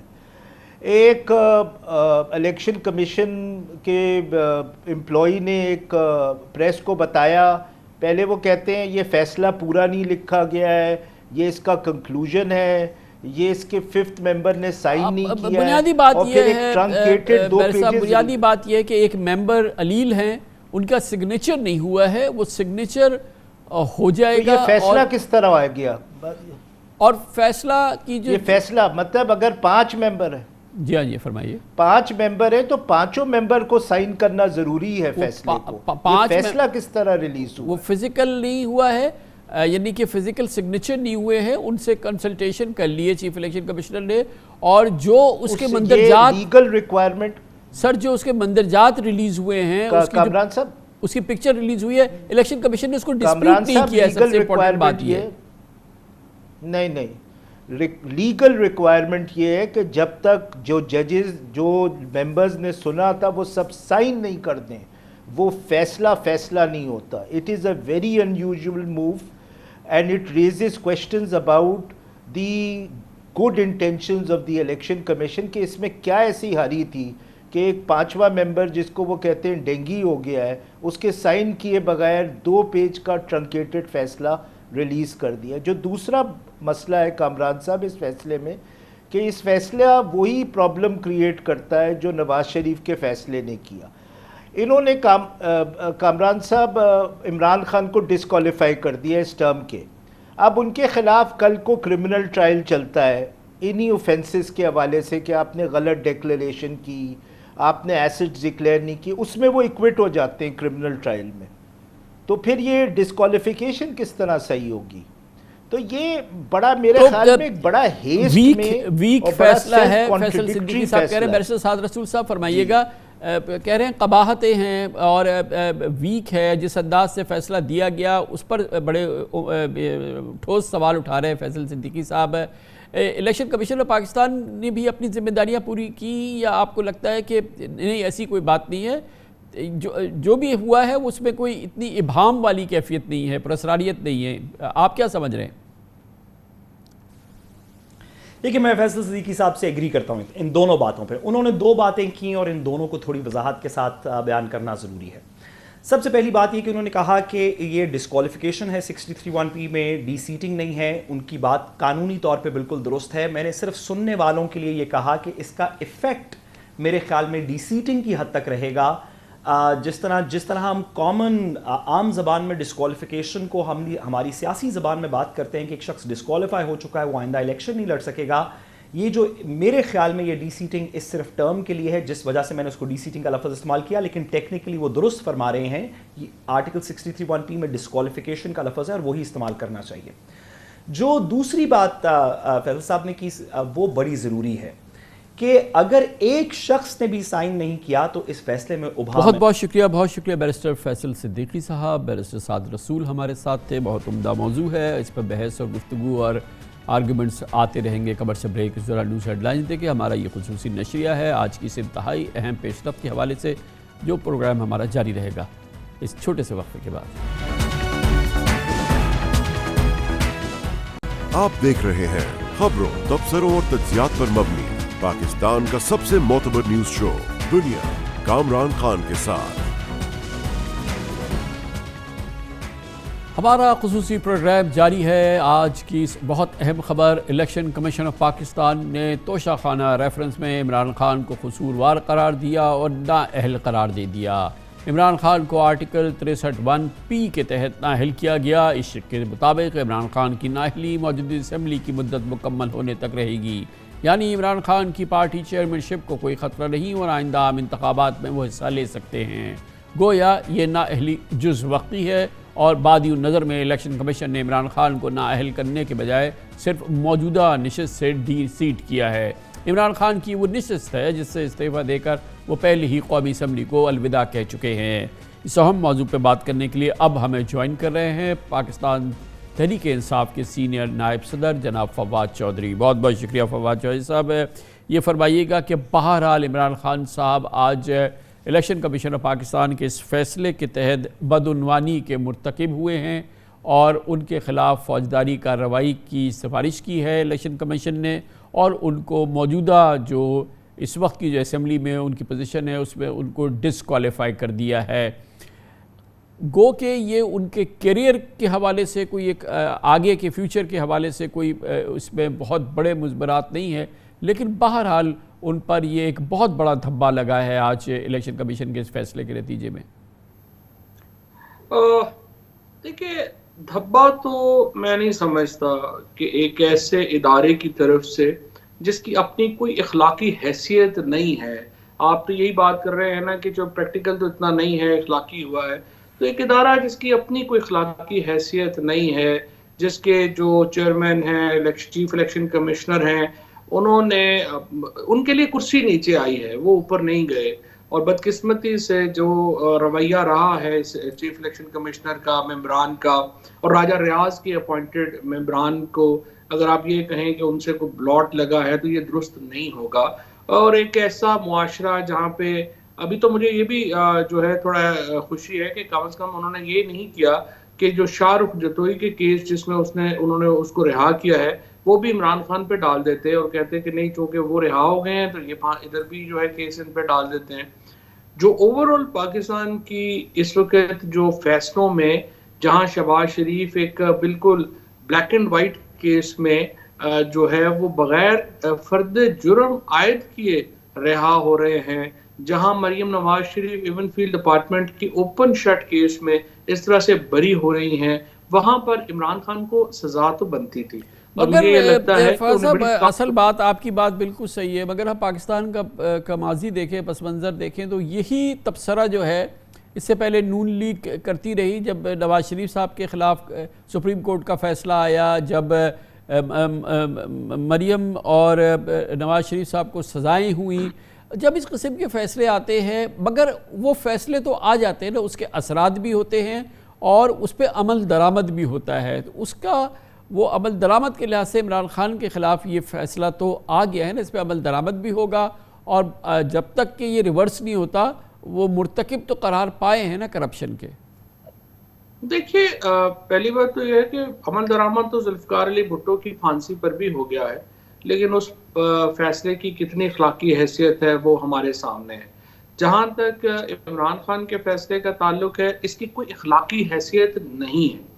ایک الیکشن کمیشن کے امپلائی نے ایک پریس کو بتایا، پہلے وہ کہتے ہیں یہ فیصلہ پورا نہیں لکھا گیا ہے، یہ اس کا کنکلوژن ہے، یہ اس کے 5th ممبر نے سائن نہیں کیا ہے. بنیادی بات یہ ہے بنیادی بات یہ ہے کہ ایک ممبر علیل ہیں، ان کا سگنیچر نہیں ہوا ہے، وہ سگنیچر ہو جائے گا. یہ فیصلہ کس طرح آ گیا؟ اور فیصلہ کی جو یہ فیصلہ مطلب اگر 5 ممبر ہیں، جی ہاں جی فرمائیے، 5 ممبر ہیں تو 5 ممبر کو سائن کرنا ضروری ہے فیصلے کو. یہ فیصلہ کس طرح ریلیز ہوا؟ وہ فزیکل نہیں ہوا ہے، یعنی کہ فزیکل سگنیچر نہیں ہوئے ہیں. ان سے کنسلٹیشن کر لیے چیف الیکشن کمشنر نے، اور جو اس کے مندرجات لیگل ریکوائرمنٹ سر جو اس کے مندرجات ریلیز ہوئے ہیں، کامران صاحب اس کی پکچر ریلیز ہوئی ہے، الیکشن کمیشن نے اس کو ڈسپیوٹ نہیں کیا ہے. سب سے امپورٹنٹ بات یہ ہے نہیں لیگل ریکوائرمنٹ یہ ہے کہ جب تک جو ججز جو ممبرز نے سنا تھا وہ سب سائن نہیں کر دیں، وہ فیصلہ نہیں ہوتا. It is a very unusual move and it raises questions about the good intentions of the election commission کہ اس میں کیا ایسی ہاری تھی کہ ایک 5واں ممبر جس کو وہ کہتے ہیں ڈینگی ہو گیا ہے، اس کے سائن کیے بغیر 2 پیج کا ٹرنکیٹڈ فیصلہ ریلیز کر دیا. جو دوسرا مسئلہ ہے کامران صاحب اس فیصلے میں، کہ اس فیصلہ وہی پرابلم کریٹ کرتا ہے جو نواز شریف کے فیصلے نے کیا. انہوں نے کامران صاحب عمران خان کو ڈسکوالیفائی کر دیا اس ٹرم کے. اب ان کے خلاف کل کو کرمنل ٹرائل چلتا ہے انہی اوفینسز کے حوالے سے کہ آپ نے غلط ڈیکلیریشن کی، آپ نے ایسڈ ڈکلیئر نہیں کی، اس میں وہ ایکوٹ ہو جاتے ہیں کرمنل ٹرائل میں. تو پھر یہ ڈسکوالیفیکیشن کس طرح صحیح ہوگی؟ تو یہ بڑا میرے خیال میں ایک بڑا ہیسٹ میں ویک فیصلہ ہے. فیصل صدیقی صاحب کہہ رہے ہیں، بیرسٹر سعد رسول صاحب فرمائیے گا، کہہ رہے ہیں قباحتیں ہیں اور ویک ہے. جس انداز سے فیصلہ دیا گیا اس پر بڑے ٹھوس سوال اٹھا رہے ہیں فیصل صدیقی صاحب. الیکشن کمیشن آف پاکستان نے بھی اپنی ذمہ داریاں پوری کی، یا آپ کو لگتا ہے کہ نہیں ایسی کوئی بات نہیں ہے، جو بھی ہوا ہے اس میں کوئی اتنی ابہام والی کیفیت نہیں ہے، پراسراریت نہیں ہے؟ آپ کیا سمجھ رہے ہیں؟ دیکھیں میں فیصل صدیقی صاحب سے ایگری کرتا ہوں ان دونوں باتوں پہ. انہوں نے 2 باتیں کی اور ان دونوں کو تھوڑی وضاحت کے ساتھ بیان کرنا ضروری ہے. سب سے پہلی بات یہ کہ انہوں نے کہا کہ یہ ڈسکوالیفیکیشن ہے 63(1)P میں، ڈی سیٹنگ نہیں ہے. ان کی بات قانونی طور پہ بالکل درست ہے. میں نے صرف سننے والوں کے لیے یہ کہا کہ اس کا ایفیکٹ میرے خیال میں ڈی سیٹنگ کی حد تک رہے گا. جس طرح ہم کامن عام زبان میں ڈسکوالیفیکیشن کو ہماری سیاسی زبان میں بات کرتے ہیں کہ ایک شخص ڈسکوالیفائی ہو چکا ہے، وہ آئندہ الیکشن نہیں لڑ سکے گا، یہ جو میرے خیال میں یہ ڈی سیٹنگ اس صرف ٹرم کے لیے ہے، جس وجہ سے میں نے اس کو ڈی سیٹنگ کا لفظ استعمال کیا. لیکن ٹیکنیکلی وہ درست فرما رہے ہیں، یہ آرٹیکل 63(1)P میں ڈسکوالیفیکیشن کا لفظ ہے اور وہی استعمال کرنا چاہیے. جو دوسری بات فیصل صاحب نے کی وہ بڑی ضروری ہے کہ اگر ایک شخص نے بھی سائن نہیں کیا تو اس فیصلے میں بہت بہت شکریہ بیرسٹر فیصل صدیقی صاحب. بیرسٹر سعد رسول ہمارے ساتھ تھے. بہت عمدہ موضوع ہے, اس پر بحث اور گفتگو اور آرگومنٹس آتے رہیں گے. خبر سے بریک اس دوران نیوز ہیڈ لائنز دیکھیں. ہمارا یہ خصوصی نشریہ ہے آج کی اس انتہائی اہم پیش رفت کے حوالے سے, جو پروگرام ہمارا جاری رہے گا اس چھوٹے سے وقفے کے بعد. آپ دیکھ رہے ہیں خبروں, تبصروں اور تجزیات پر مبنی پاکستان کا سب سے معتبر نیوز شو دنیا, کامران خان کے ساتھ. ہمارا خصوصی پروگرام جاری ہے. آج کی اس بہت اہم خبر, الیکشن کمیشن آف پاکستان نے توشہ خانہ ریفرنس میں عمران خان کو قصوروار قرار دیا اور نااہل قرار دے دیا. عمران خان کو آرٹیکل 63(1)(p) کے تحت نااہل کیا گیا. اس کے مطابق عمران خان کی نااہلی موجودہ اسمبلی کی مدت مکمل ہونے تک رہے گی. یعنی عمران خان کی پارٹی چیئرمین شپ کو کوئی خطرہ نہیں اور آئندہ عام انتخابات میں وہ حصہ لے سکتے ہیں. گویا یہ نااہلی جز وقتی ہے اور بادی النظر میں الیکشن کمیشن نے عمران خان کو نااہل کرنے کے بجائے صرف موجودہ نشست سے ڈی سیٹ کیا ہے. عمران خان کی وہ نشست ہے جس سے استعفیٰ دے کر وہ پہلے ہی قومی اسمبلی کو الوداع کہہ چکے ہیں. اس اہم موضوع پہ بات کرنے کے لیے اب ہمیں جوائن کر رہے ہیں پاکستان تحریک انصاف کے سینئر نائب صدر جناب فواد چودھری. بہت بہت شکریہ فواد چودھری صاحب. یہ فرمائیے گا کہ بہرحال عمران خان صاحب آج الیکشن کمیشن آف پاکستان کے اس فیصلے کے تحت بدعنوانی کے مرتکب ہوئے ہیں اور ان کے خلاف فوجداری کارروائی کی سفارش کی ہے الیکشن کمیشن نے, اور ان کو موجودہ جو اس وقت کی جو اسمبلی میں ان کی پوزیشن ہے اس میں ان کو ڈسکوالیفائی کر دیا ہے. گو کہ یہ ان کے کیریئر کے حوالے سے کوئی ایک آگے کے فیوچر کے حوالے سے کوئی اس میں بہت بڑے مضمرات نہیں ہے, لیکن بہرحال ان پر یہ ایک بہت بڑا دھبا لگا ہے آج الیکشن کمیشن کے اس فیصلے کے نتیجے میں. دیکھیں, دھبا تو میں نہیں سمجھتا کہ ایک ایسے ادارے کی طرف سے جس کی اپنی کوئی اخلاقی حیثیت نہیں ہے. آپ تو یہی بات کر رہے ہیں نا کہ جو پریکٹیکل تو اتنا نہیں ہے, اخلاقی ہوا ہے. تو ایک ادارہ جس کی اپنی کوئی اخلاقی حیثیت نہیں ہے, جس کے جو چیئرمین ہیں, چیف الیکشن کمشنر ہیں, انہوں نے ان کے لیے کرسی نیچے آئی ہے, وہ اوپر نہیں گئے. اور بدقسمتی سے جو رویہ رہا ہے چیف الیکشن کمشنر کا, ممبران کا, اور راجہ ریاض کے اپوائنٹڈ ممبران کو اگر آپ یہ کہیں کہ ان سے کوئی بلاٹ لگا ہے تو یہ درست نہیں ہوگا. اور ایک ایسا معاشرہ جہاں پہ ابھی تو مجھے یہ بھی جو ہے تھوڑا خوشی ہے کہ کم از کم انہوں نے یہ نہیں کیا کہ جو شاہ رخ جتوئی کے کیس جس میں انہوں نے اس کو رہا کیا ہے وہ بھی عمران خان پہ ڈال دیتے اور کہتے کہ نہیں چونکہ وہ رہا ہو گئے ہیں تو یہ ادھر بھی جو ہے کیس ان پہ ڈال دیتے ہیں. جو اوورآل پاکستان کی اس وقت جو فیصلوں میں جہاں شہباز شریف ایک بالکل بلیک اینڈ وائٹ کیس میں جو ہے وہ بغیر فرد جرم عائد کیے رہا ہو رہے ہیں, جہاں Maryam Nawaz Sharif even field department کی اوپن شٹ کیس میں اس طرح سے بری ہو رہی ہیں, وہاں پر عمران خان کو سزا تو بنتی تھی. مگر فیض صاحب اصل بات آپ کی بات بالکل صحیح ہے, مگر ہم پاکستان کا ماضی دیکھیں, پس منظر دیکھیں تو یہی تبصرہ جو ہے اس سے پہلے نون لیگ کرتی رہی. جب نواز شریف صاحب کے خلاف سپریم کورٹ کا فیصلہ آیا, جب مریم اور نواز شریف صاحب کو سزائیں ہوئیں, جب اس قسم کے فیصلے آتے ہیں, مگر وہ فیصلے تو آ جاتے ہیں نا, اس کے اثرات بھی ہوتے ہیں اور اس پہ عمل درآمد بھی ہوتا ہے. تو اس کا وہ عمل درآمد کے لحاظ سے عمران خان کے خلاف یہ فیصلہ تو آ گیا ہے نا, اس پہ عمل درآمد بھی ہوگا, اور جب تک کہ یہ ریورس نہیں ہوتا وہ مرتکب تو قرار پائے ہیں نا کرپشن کے. دیکھیے, پہلی بات تو یہ ہے کہ عمل درآمد تو ذوالفقار علی بھٹو کی پھانسی پر بھی ہو گیا ہے, لیکن اس فیصلے کی کتنی اخلاقی حیثیت ہے وہ ہمارے سامنے ہے. جہاں تک عمران خان کے فیصلے کا تعلق ہے, اس کی کوئی اخلاقی حیثیت نہیں ہے.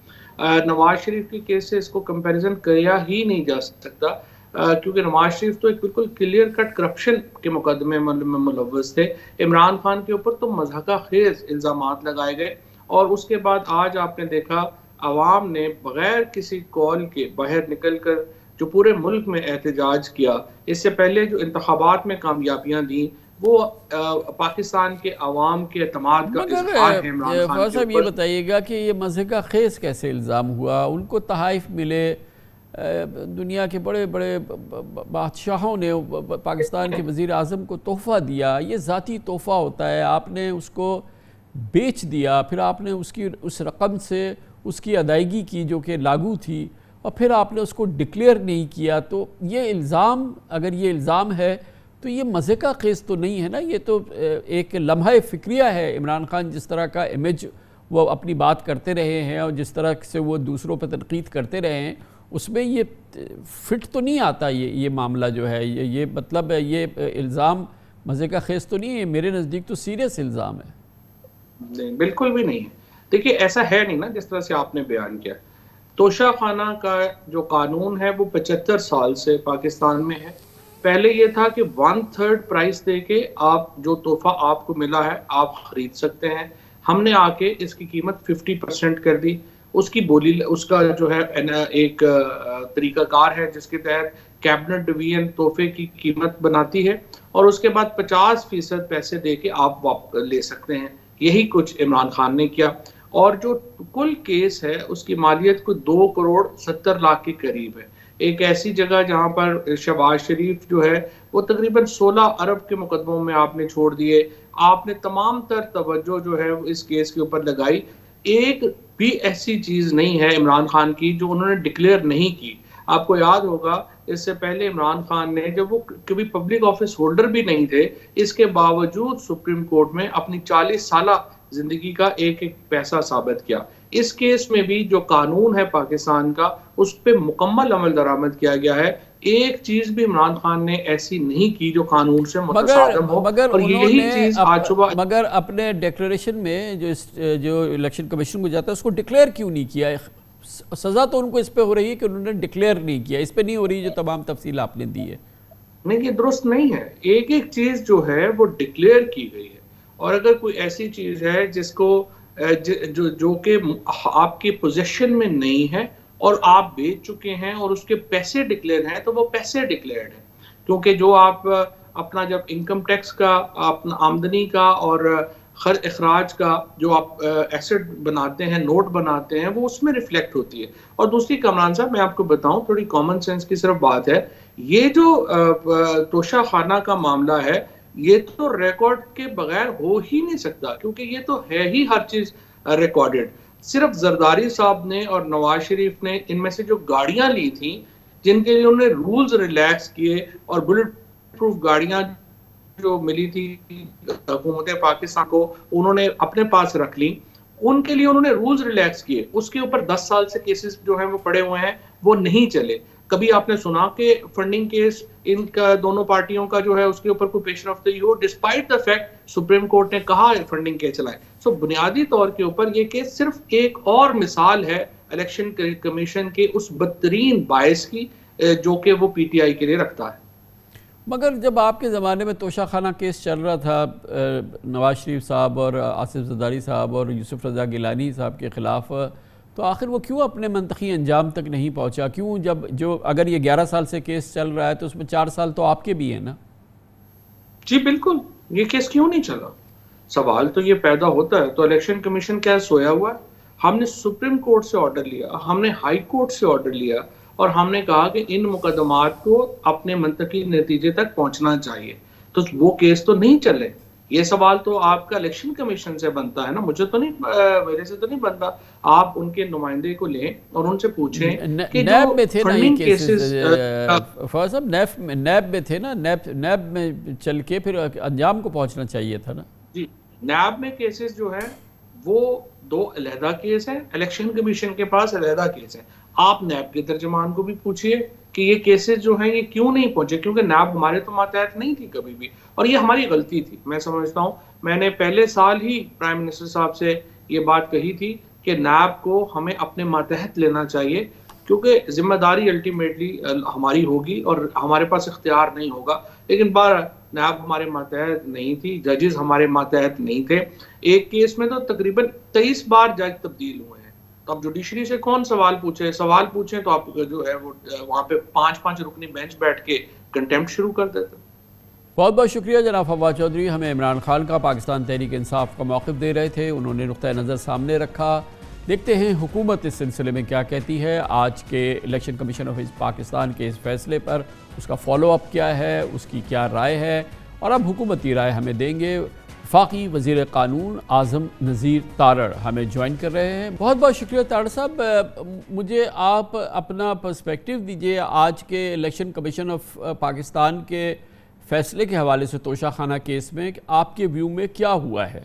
نواز شریف کے کیس سے اس کو کمپیریزن کیا ہی نہیں جا سکتا, کیونکہ نواز شریف تو ایک بالکل کلیئر کٹ کرپشن کے مقدمے میں ملوث تھے. عمران خان کے اوپر تو مضحکہ خیز الزامات لگائے گئے, اور اس کے بعد آج آپ نے دیکھا عوام نے بغیر کسی کال کے باہر نکل کر جو پورے ملک میں احتجاج کیا. اس سے پہلے جو انتخابات میں کامیابیاں دیں وہ پاکستان کے عوام کے اعتماد کا اظہار ہے عمران خان کے اوپر. یہ بتائیے گا کہ یہ مضحکہ خیز کیسے الزام ہوا؟ ان کو تحائف ملے, دنیا کے بڑے بڑے بادشاہوں نے پاکستان کے وزیر اعظم کو تحفہ دیا. یہ ذاتی تحفہ ہوتا ہے, آپ نے اس کو بیچ دیا, پھر آپ نے اس رقم سے اس کی ادائیگی کی جو کہ لاگو تھی, اور پھر آپ نے اس کو ڈکلیئر نہیں کیا. تو یہ الزام, اگر یہ الزام ہے تو یہ مزے کا خیز تو نہیں ہے نا, یہ تو ایک لمحہ فکریہ ہے. عمران خان جس طرح کا امیج وہ اپنی بات کرتے رہے ہیں اور جس طرح سے وہ دوسروں پہ تنقید کرتے رہے ہیں, اس میں یہ فٹ تو نہیں آتا. یہ معاملہ جو ہے, یہ مطلب یہ الزام مزے کا خیز تو نہیں ہے. میرے نزدیک تو سیریس الزام ہے. نہیں, بالکل بھی نہیں ہے. دیکھیے ایسا ہے نہیں نا جس طرح سے آپ نے بیان کیا. توشہ خانہ کا جو قانون ہے وہ 75 سال سے پاکستان میں ہے. پہلے یہ تھا کہ 1/3 پرائس دے کے آپ جو تحفہ آپ کو ملا ہے آپ خرید سکتے ہیں. ہم نے آ کے اس کی قیمت 50% کر دی. اس کی بولی, اس کا جو ہے ایک طریقہ کار ہے جس کے تحت کیبنٹ ڈویژن تحفے کی قیمت بناتی ہے, اور اس کے بعد 50% پیسے دے کے آپ لے سکتے ہیں. یہی کچھ عمران خان نے کیا, اور جو کل کیس ہے اس کی مالیت کو 2 کروڑ 70 لاکھ کے قریب ہے. ایک ایسی جگہ جہاں پر شہباز شریف جو ہے وہ تقریباً 16 ارب کے مقدموں میں آپ نے چھوڑ دیے. آپ نے تمام تر توجہ جو ہے اس کیس کے اوپر لگائی. ایک بھی ایسی چیز نہیں ہے عمران خان کی جو انہوں نے ڈکلیئر نہیں کی. آپ کو یاد ہوگا اس سے پہلے عمران خان نے, جب وہ کبھی پبلک آفس ہولڈر بھی نہیں تھے, اس کے باوجود سپریم کورٹ میں اپنی 40 سالہ زندگی کا ایک پیسہ ثابت کیا. اس کیس میں بھی جو قانون ہے پاکستان کا اس پہ مکمل عمل درآمد کیا گیا ہے. ایک چیز بھی عمران خان نے ایسی نہیں کی جو قانون سے متصادم ہو, اور یہی چیز آج صبح. مگر اپنے ڈیکلریشن میں جو الیکشن کمیشن کو جاتا ہے اس کو ڈکلیئر کیوں نہیں کیا؟ سزا تو ان کو اس پہ ہو رہی ہے کہ انہوں نے ڈکلیئر نہیں کیا, اس پہ نہیں ہو رہی جو تمام تفصیل آپ نے دی ہے. نہیں, یہ درست نہیں ہے. ایک ایک چیز جو ہے وہ ڈکلیئر کی گئی ہے, اور اگر کوئی ایسی چیز ہے جس کو جو کہ آپ کے پوزیشن میں نہیں ہے اور آپ بیچ چکے ہیں اور اس کے پیسے ڈکلیئر ہیں, تو وہ پیسے ڈکلیئرڈ ہیں. کیونکہ جو آپ اپنا جب انکم ٹیکس کا, اپنا آمدنی کا اور خرچ اخراج کا جو آپ ایسٹ بناتے ہیں, نوٹ بناتے ہیں, وہ اس میں ریفلیکٹ ہوتی ہے. اور دوسری کامران صاحب میں آپ کو بتاؤں, تھوڑی کامن سینس کی صرف بات ہے, یہ جو توشہ خانہ کا معاملہ ہے یہ تو ریکارڈ کے بغیر ہو ہی نہیں سکتا, کیونکہ یہ تو ہے ہی ہر چیز ریکارڈڈ. صرف زرداری صاحب نے اور نواز شریف نے ان میں سے جو گاڑیاں لی تھیں جن کے لیے انہوں نے رولز ریلیکس کیے, اور بلٹ پروف گاڑیاں جو ملی تھی حکومت پاکستان کو انہوں نے اپنے پاس رکھ لی, ان کے لیے انہوں نے رولز ریلیکس کیے. اس کے اوپر 10 سال سے کیسز جو ہیں وہ پڑے ہوئے ہیں, وہ نہیں چلے. کبھی آپ نے سنا کہ فنڈنگ کیس ان کا دونوں پارٹیوں کا جو ہے اس کے اوپر کوئی پیش رفت ہو, despite the fact supreme court نے کہا فنڈنگ کیس چلائے. سو بنیادی طور کے اوپر یہ کیس صرف ایک اور مثال ہے الیکشن کمیشن کے اس بدترین باعث کی جو کہ وہ پی ٹی آئی کے لیے رکھتا ہے. مگر جب آپ کے زمانے میں توشہ خانہ کیس چل رہا تھا نواز شریف صاحب اور آصف زرداری صاحب اور یوسف رضا گیلانی صاحب کے خلاف, تو آخر وہ کیوں اپنے منطقی انجام تک نہیں پہنچا؟ کیوں جب جو اگر یہ 11 سال سے کیس چل رہا ہے تو اس میں 4 سال تو آپ کے بھی ہیں نا؟ جی بالکل, یہ کیس کیوں نہیں چلا؟ سوال تو یہ پیدا ہوتا ہے. تو الیکشن کمیشن کیا سویا ہوا ہے؟ ہم نے سپریم کورٹ سے آرڈر لیا, ہم نے ہائی کورٹ سے آرڈر لیا, اور ہم نے کہا کہ ان مقدمات کو اپنے منطقی نتیجے تک پہنچنا چاہیے. تو وہ کیس تو نہیں چلے. یہ سوال تو آپ کا الیکشن کمیشن سے بنتا ہے نا, مجھے تو نہیں, میرے سے تو نہیں بنتا. آپ ان کے نمائندے کو لیں اور ان سے پوچھیں کہ نیب میں تھے نا یہ کیسز, فواز صاحب نیب میں تھے نا, نیب میں چل کے پھر انجام کو پہنچنا چاہیے تھا نا. جی, نیب میں کیسز جو ہیں وہ 2 علیحدہ کیس ہیں, الیکشن کمیشن کے پاس علیحدہ کیس ہیں. آپ نیب کے ترجمان کو بھی پوچھئے کہ یہ کیسز جو ہیں یہ کیوں نہیں پہنچے, کیونکہ نیب ہمارے تو ماتحت نہیں تھی کبھی بھی, اور یہ ہماری غلطی تھی. میں سمجھتا ہوں میں نے پہلے سال ہی پرائم منسٹر صاحب سے یہ بات کہی تھی کہ نیب کو ہمیں اپنے ماتحت لینا چاہیے, کیونکہ ذمہ داری الٹیمیٹلی ہماری ہوگی اور ہمارے پاس اختیار نہیں ہوگا. لیکن نیب ہمارے ماتحت نہیں تھی, ججز ہمارے ماتحت نہیں تھے. ایک کیس میں تو تقریباً 23 بار جج تبدیل ہوئے ہیں. تو اب جوڈیشری سے کون سوال پوچھیں تو آپ جو ہے وہ وہاں پہ 5 رکنی بینچ بیٹھ کے کنٹیمپٹ شروع کر دیتے. بہت بہت شکریہ جناب فواد چودھری, ہمیں عمران خان کا پاکستان تحریک انصاف کا موقف دے رہے تھے. انہوں نے نقطہ نظر سامنے رکھا دیکھتے ہیں حکومت اس سلسلے میں کیا کہتی ہے. آج کے الیکشن کمیشن آف پاکستان کے اس فیصلے پر اس کا فالو اپ کیا ہے, اس کی کیا رائے ہے, اور اب حکومتی رائے ہمیں دیں گے. وفاقی وزیر قانون اعظم نذیر تارڑ ہمیں جوائن کر رہے ہیں. بہت بہت شکریہ تارڑ صاحب. مجھے آپ اپنا پرسپیکٹیو دیجئے آج کے الیکشن کمیشن آف پاکستان کے فیصلے کے حوالے سے توشہ خانہ کیس میں آپ کے ویو میں کیا ہوا ہے؟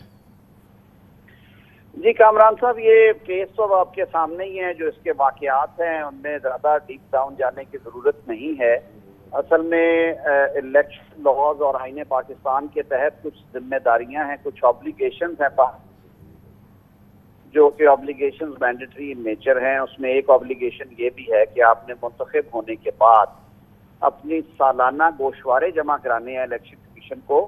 جی کامران صاحب, یہ کیس تو آپ کے سامنے ہی ہیں. جو اس کے واقعات ہیں ان میں زیادہ ڈیپ ڈاؤن جانے کی ضرورت نہیں ہے. اصل میں الیکشن لاز اور آئین پاکستان کے تحت کچھ ذمہ داریاں ہیں, کچھ آبلیگیشنز ہیں جو کہ آبلیگیشنز مینڈیٹری ان نیچر ہیں. اس میں ایک آبلیگیشن یہ بھی ہے کہ آپ نے منتخب ہونے کے بعد اپنی سالانہ گوشوارے جمع کرانے ہیں الیکشن کمیشن کو,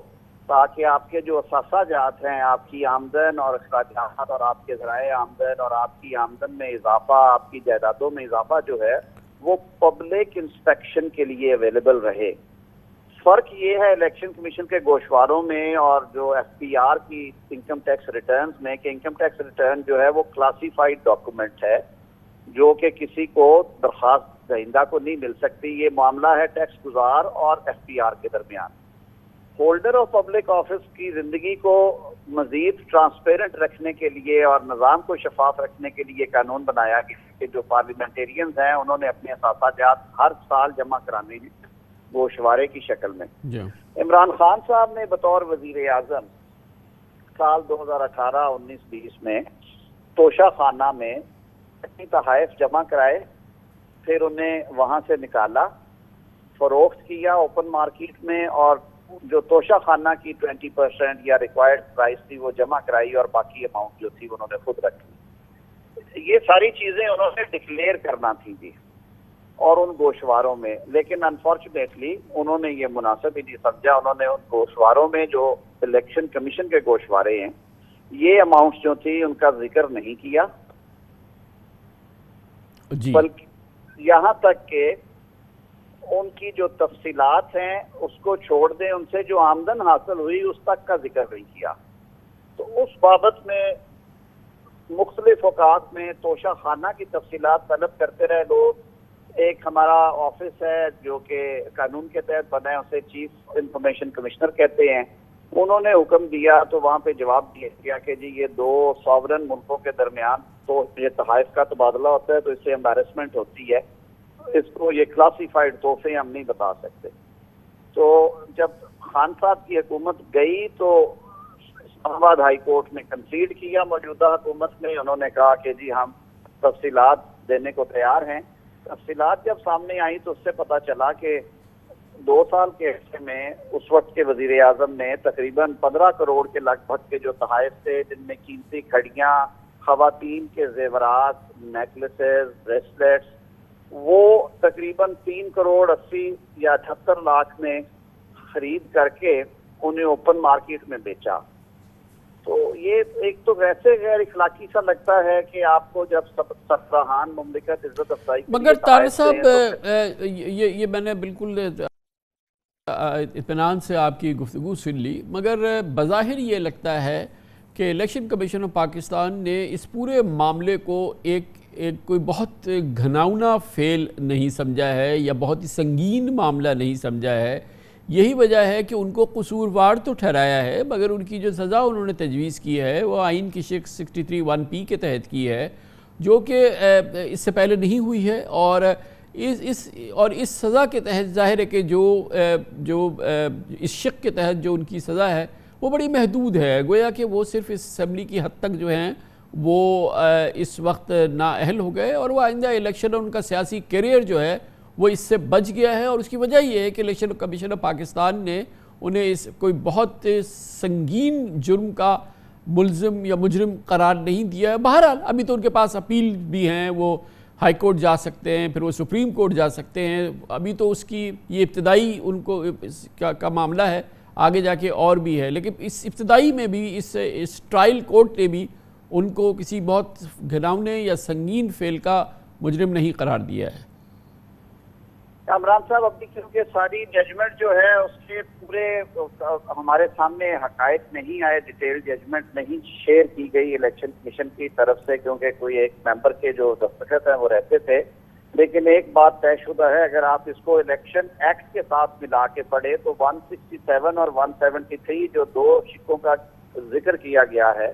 تاکہ آپ کے جو اثاثہ جات ہیں, آپ کی آمدن اور اخراجات اور آپ کے ذرائع آمدن اور آپ کی آمدن میں اضافہ, آپ کی جائیدادوں میں اضافہ جو ہے وہ پبلک انسپیکشن کے لیے اویلیبل رہے. فرق یہ ہے الیکشن کمیشن کے گوشواروں میں اور جو ایف پی آر کی انکم ٹیکس ریٹرنز میں, کہ انکم ٹیکس ریٹرن جو ہے وہ کلاسیفائڈ ڈاکومنٹ ہے جو کہ کسی کو درخواست دہندہ کو نہیں مل سکتی. یہ معاملہ ہے ٹیکس گزار اور ایف پی آر کے درمیان. ہولڈر آف پبلک آفس کی زندگی کو مزید ٹرانسپیرنٹ رکھنے کے لیے اور نظام کو شفاف رکھنے کے لیے قانون بنایا کہ جو پارلیمنٹیرینز ہیں انہوں نے اپنے اثاثہ جات ہر سال جمع کرانے ہیں گوشوارے کی شکل میں. عمران خان صاحب نے بطور وزیر اعظم سال 2018, 19, 20 میں توشہ خانہ میں اپنی تحائف جمع کرائے, پھر انہیں وہاں سے نکالا, فروخت کیا اوپن مارکیٹ میں, اور جو توشہ خانہ کی 20% یا ریکوائرڈ پرائس تھی وہ جمع کرائی, اور باقی اماؤنٹ جو تھی انہوں نے خود رکھی. یہ ساری چیزیں انہوں نے ڈکلیئر کرنا تھی جی اور ان گوشواروں میں, لیکن انفارچونیٹلی انہوں نے یہ مناسب ہی نہیں سمجھا. انہوں نے ان گوشواروں میں جو الیکشن کمیشن کے گوشوارے ہیں یہ اماؤنٹس جو تھی ان کا ذکر نہیں کیا, بلکہ یہاں تک کہ ان کی جو تفصیلات ہیں اس کو چھوڑ دیں, ان سے جو آمدن حاصل ہوئی اس تک کا ذکر نہیں کیا. تو اس بابت میں مختلف اوقات میں توشہ خانہ کی تفصیلات طلب کرتے رہے لوگ. ایک ہمارا آفس ہے جو کہ قانون کے تحت بنا ہے, اسے چیف انفارمیشن کمشنر کہتے ہیں. انہوں نے حکم دیا تو وہاں پہ جواب دیا گیا کہ جی یہ دو ساورن ملکوں کے درمیان تو یہ تحائف کا تبادلہ ہوتا ہے تو اس سے امبیرسمنٹ ہوتی ہے, اس کو یہ کلاسیفائڈ تحفے ہم نہیں بتا سکتے. تو جب خان صاحب کی حکومت گئی تو اسلام آباد ہائی کورٹ نے کنسیڈ کیا موجودہ حکومت میں. انہوں نے کہا کہ جی ہم تفصیلات دینے کو تیار ہیں. تفصیلات جب سامنے آئی تو اس سے پتہ چلا کہ 2 سال کے عرصے میں اس وقت کے وزیر اعظم نے تقریباً 15 کروڑ کے لگ بھگ کے جو تحائف تھے, جن میں قیمتی گھڑیاں, خواتین کے زیورات, نیکلسز, بریسلیٹس, وہ تقریباً 3 کروڑ 80 یا 78 لاکھ میں خرید کر کے انہیں اوپن مارکیٹ میں بیچا. تو یہ ایک تو ویسے غیر اخلاقی سا لگتا ہے کہ آپ کو جب سربراہان مملکت عزت افزائی, مگر طارڑ صاحب یہ میں نے بالکل اطمینان سے آپ کی گفتگو سن لی, مگر بظاہر یہ لگتا ہے کہ الیکشن کمیشن آف پاکستان نے اس پورے معاملے کو ایک کوئی بہت گھناؤنا فیل نہیں سمجھا ہے یا بہت ہی سنگین معاملہ نہیں سمجھا ہے. یہی وجہ ہے کہ ان کو قصوروار تو ٹھہرایا ہے, مگر ان کی جو سزا انہوں نے تجویز کی ہے وہ آئین کی شق 63(1)(p) کے تحت کی ہے, جو کہ اس سے پہلے نہیں ہوئی ہے. اور اس سزا کے تحت ظاہر ہے کہ جو اس شق کے تحت جو ان کی سزا ہے وہ بڑی محدود ہے. گویا کہ وہ صرف اس اسمبلی کی حد تک جو ہیں وہ اس وقت نااہل ہو گئے, اور وہ آئندہ الیکشن اور ان کا سیاسی کیریئر جو ہے وہ اس سے بچ گیا ہے. اور اس کی وجہ یہ ہے کہ الیکشن کمیشن آف پاکستان نے انہیں کوئی بہت سنگین جرم کا ملزم یا مجرم قرار نہیں دیا ہے. بہرحال ابھی تو ان کے پاس اپیل بھی ہیں, وہ ہائی کورٹ جا سکتے ہیں, پھر وہ سپریم کورٹ جا سکتے ہیں. ابھی تو اس کی یہ ابتدائی ان کو کا معاملہ ہے, آگے جا کے اور بھی ہے, لیکن اس ابتدائی میں بھی اس ٹرائل کورٹ نے بھی ان کو کسی بہت گھناؤنے یا سنگین فعل کا مجرم نہیں قرار دیا ہے. کامران صاحب اپنی کیونکہ ساری ججمنٹ جو ہے اس کے پورے ہمارے سامنے حقائق نہیں آئے، ڈیٹیل ججمنٹ نہیں شیئر کی گئی الیکشن کمیشن کی طرف سے، کیونکہ کوئی ایک ممبر کے جو دستخط ہیں وہ رہتے تھے. لیکن ایک بات طے شدہ ہے، اگر آپ اس کو الیکشن ایکٹ کے ساتھ ملا کے پڑھے تو 167 اور 173 جو دو شکوں کا ذکر کیا گیا ہے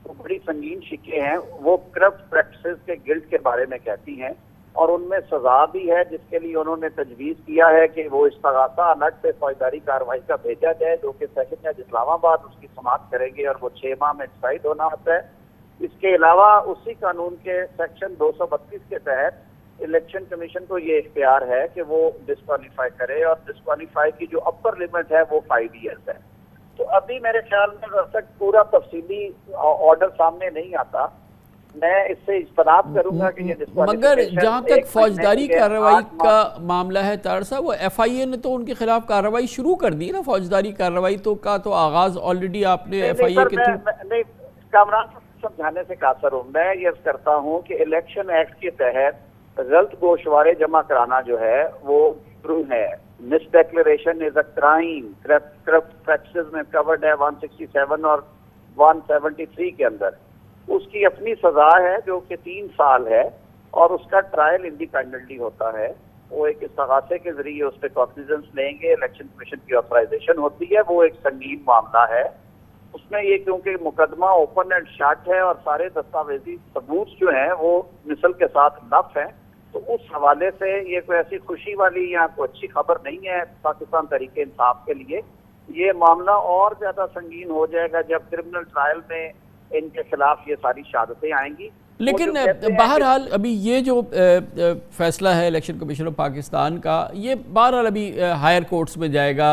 وہ بڑی سنگین شکیں ہیں. وہ کرپٹ پریکٹسز کے گلٹ کے بارے میں کہتی ہیں، اور ان میں سزا بھی ہے جس کے لیے انہوں نے تجویز کیا ہے کہ وہ استغاثہ الگ سے فوجداری کارروائی کا بھیجا جائے، جو کہ سیشن جج اسلام آباد اس کی سماعت کریں گے اور وہ 6 ماہ میں ڈسائیڈ ہونا ہوتا ہے. اس کے علاوہ اسی قانون کے سیکشن 232 کے تحت الیکشن کمیشن کو یہ اختیار ہے کہ وہ ڈسکوالیفائی کرے، اور ڈسکوالیفائی کی جو اپر لمٹ ہے وہ 5 ایئرس ہے. تو ابھی میرے خیال میں جب تک پورا تفصیلی آرڈر سامنے نہیں آتا، میں اس سے اجتناب کروں گا کہ یہ مگر جہاں تک فوجداری کارروائی کا معاملہ ہے طاہر صاحب، وہ ایف آئی اے نے تو ان کے خلاف کارروائی شروع کر دی نا. فوجداری کارروائی تو آغاز آلریڈی آپ نے ایف آئی اے کے نہیں کامران سمجھانے سے قاصر ہوں. میں یہ کرتا ہوں کہ الیکشن ایکٹ کے تحت غلط گوشوارے جمع کرانا جو ہے وہ ٹرو ہے. Misdeclaration is a crime, corrupt practices میں کورڈ ہے 167 اور 173 کے اندر. اس کی اپنی سزا ہے جو کہ 3 سال ہے، اور اس کا ٹرائل انڈیپینڈنٹلی ہوتا ہے. وہ ایک استغاثے کے ذریعے اس پہ کاگنیزنس لیں گے، الیکشن کمیشن کی آتھرائزیشن ہوتی ہے. وہ ایک سنگین معاملہ ہے. اس میں یہ کیونکہ مقدمہ اوپن اینڈ شٹ ہے اور سارے دستاویزی ثبوت جو ہیں وہ مثل کے ساتھ نف ہیں، تو اس حوالے سے یہ کوئی ایسی خوشی والی یا کوئی اچھی خبر نہیں ہے پاکستان تحریک انصاف کے لیے. یہ معاملہ اور زیادہ سنگین ہو جائے گا جب کرمنل ٹرائل میں ان کے خلاف یہ ساری شہادتیں آئیں گی. لیکن بہرحال ابھی یہ جو فیصلہ ہے الیکشن کمیشن آف پاکستان کا، یہ بہرحال ابھی ہائر کورٹس میں جائے گا،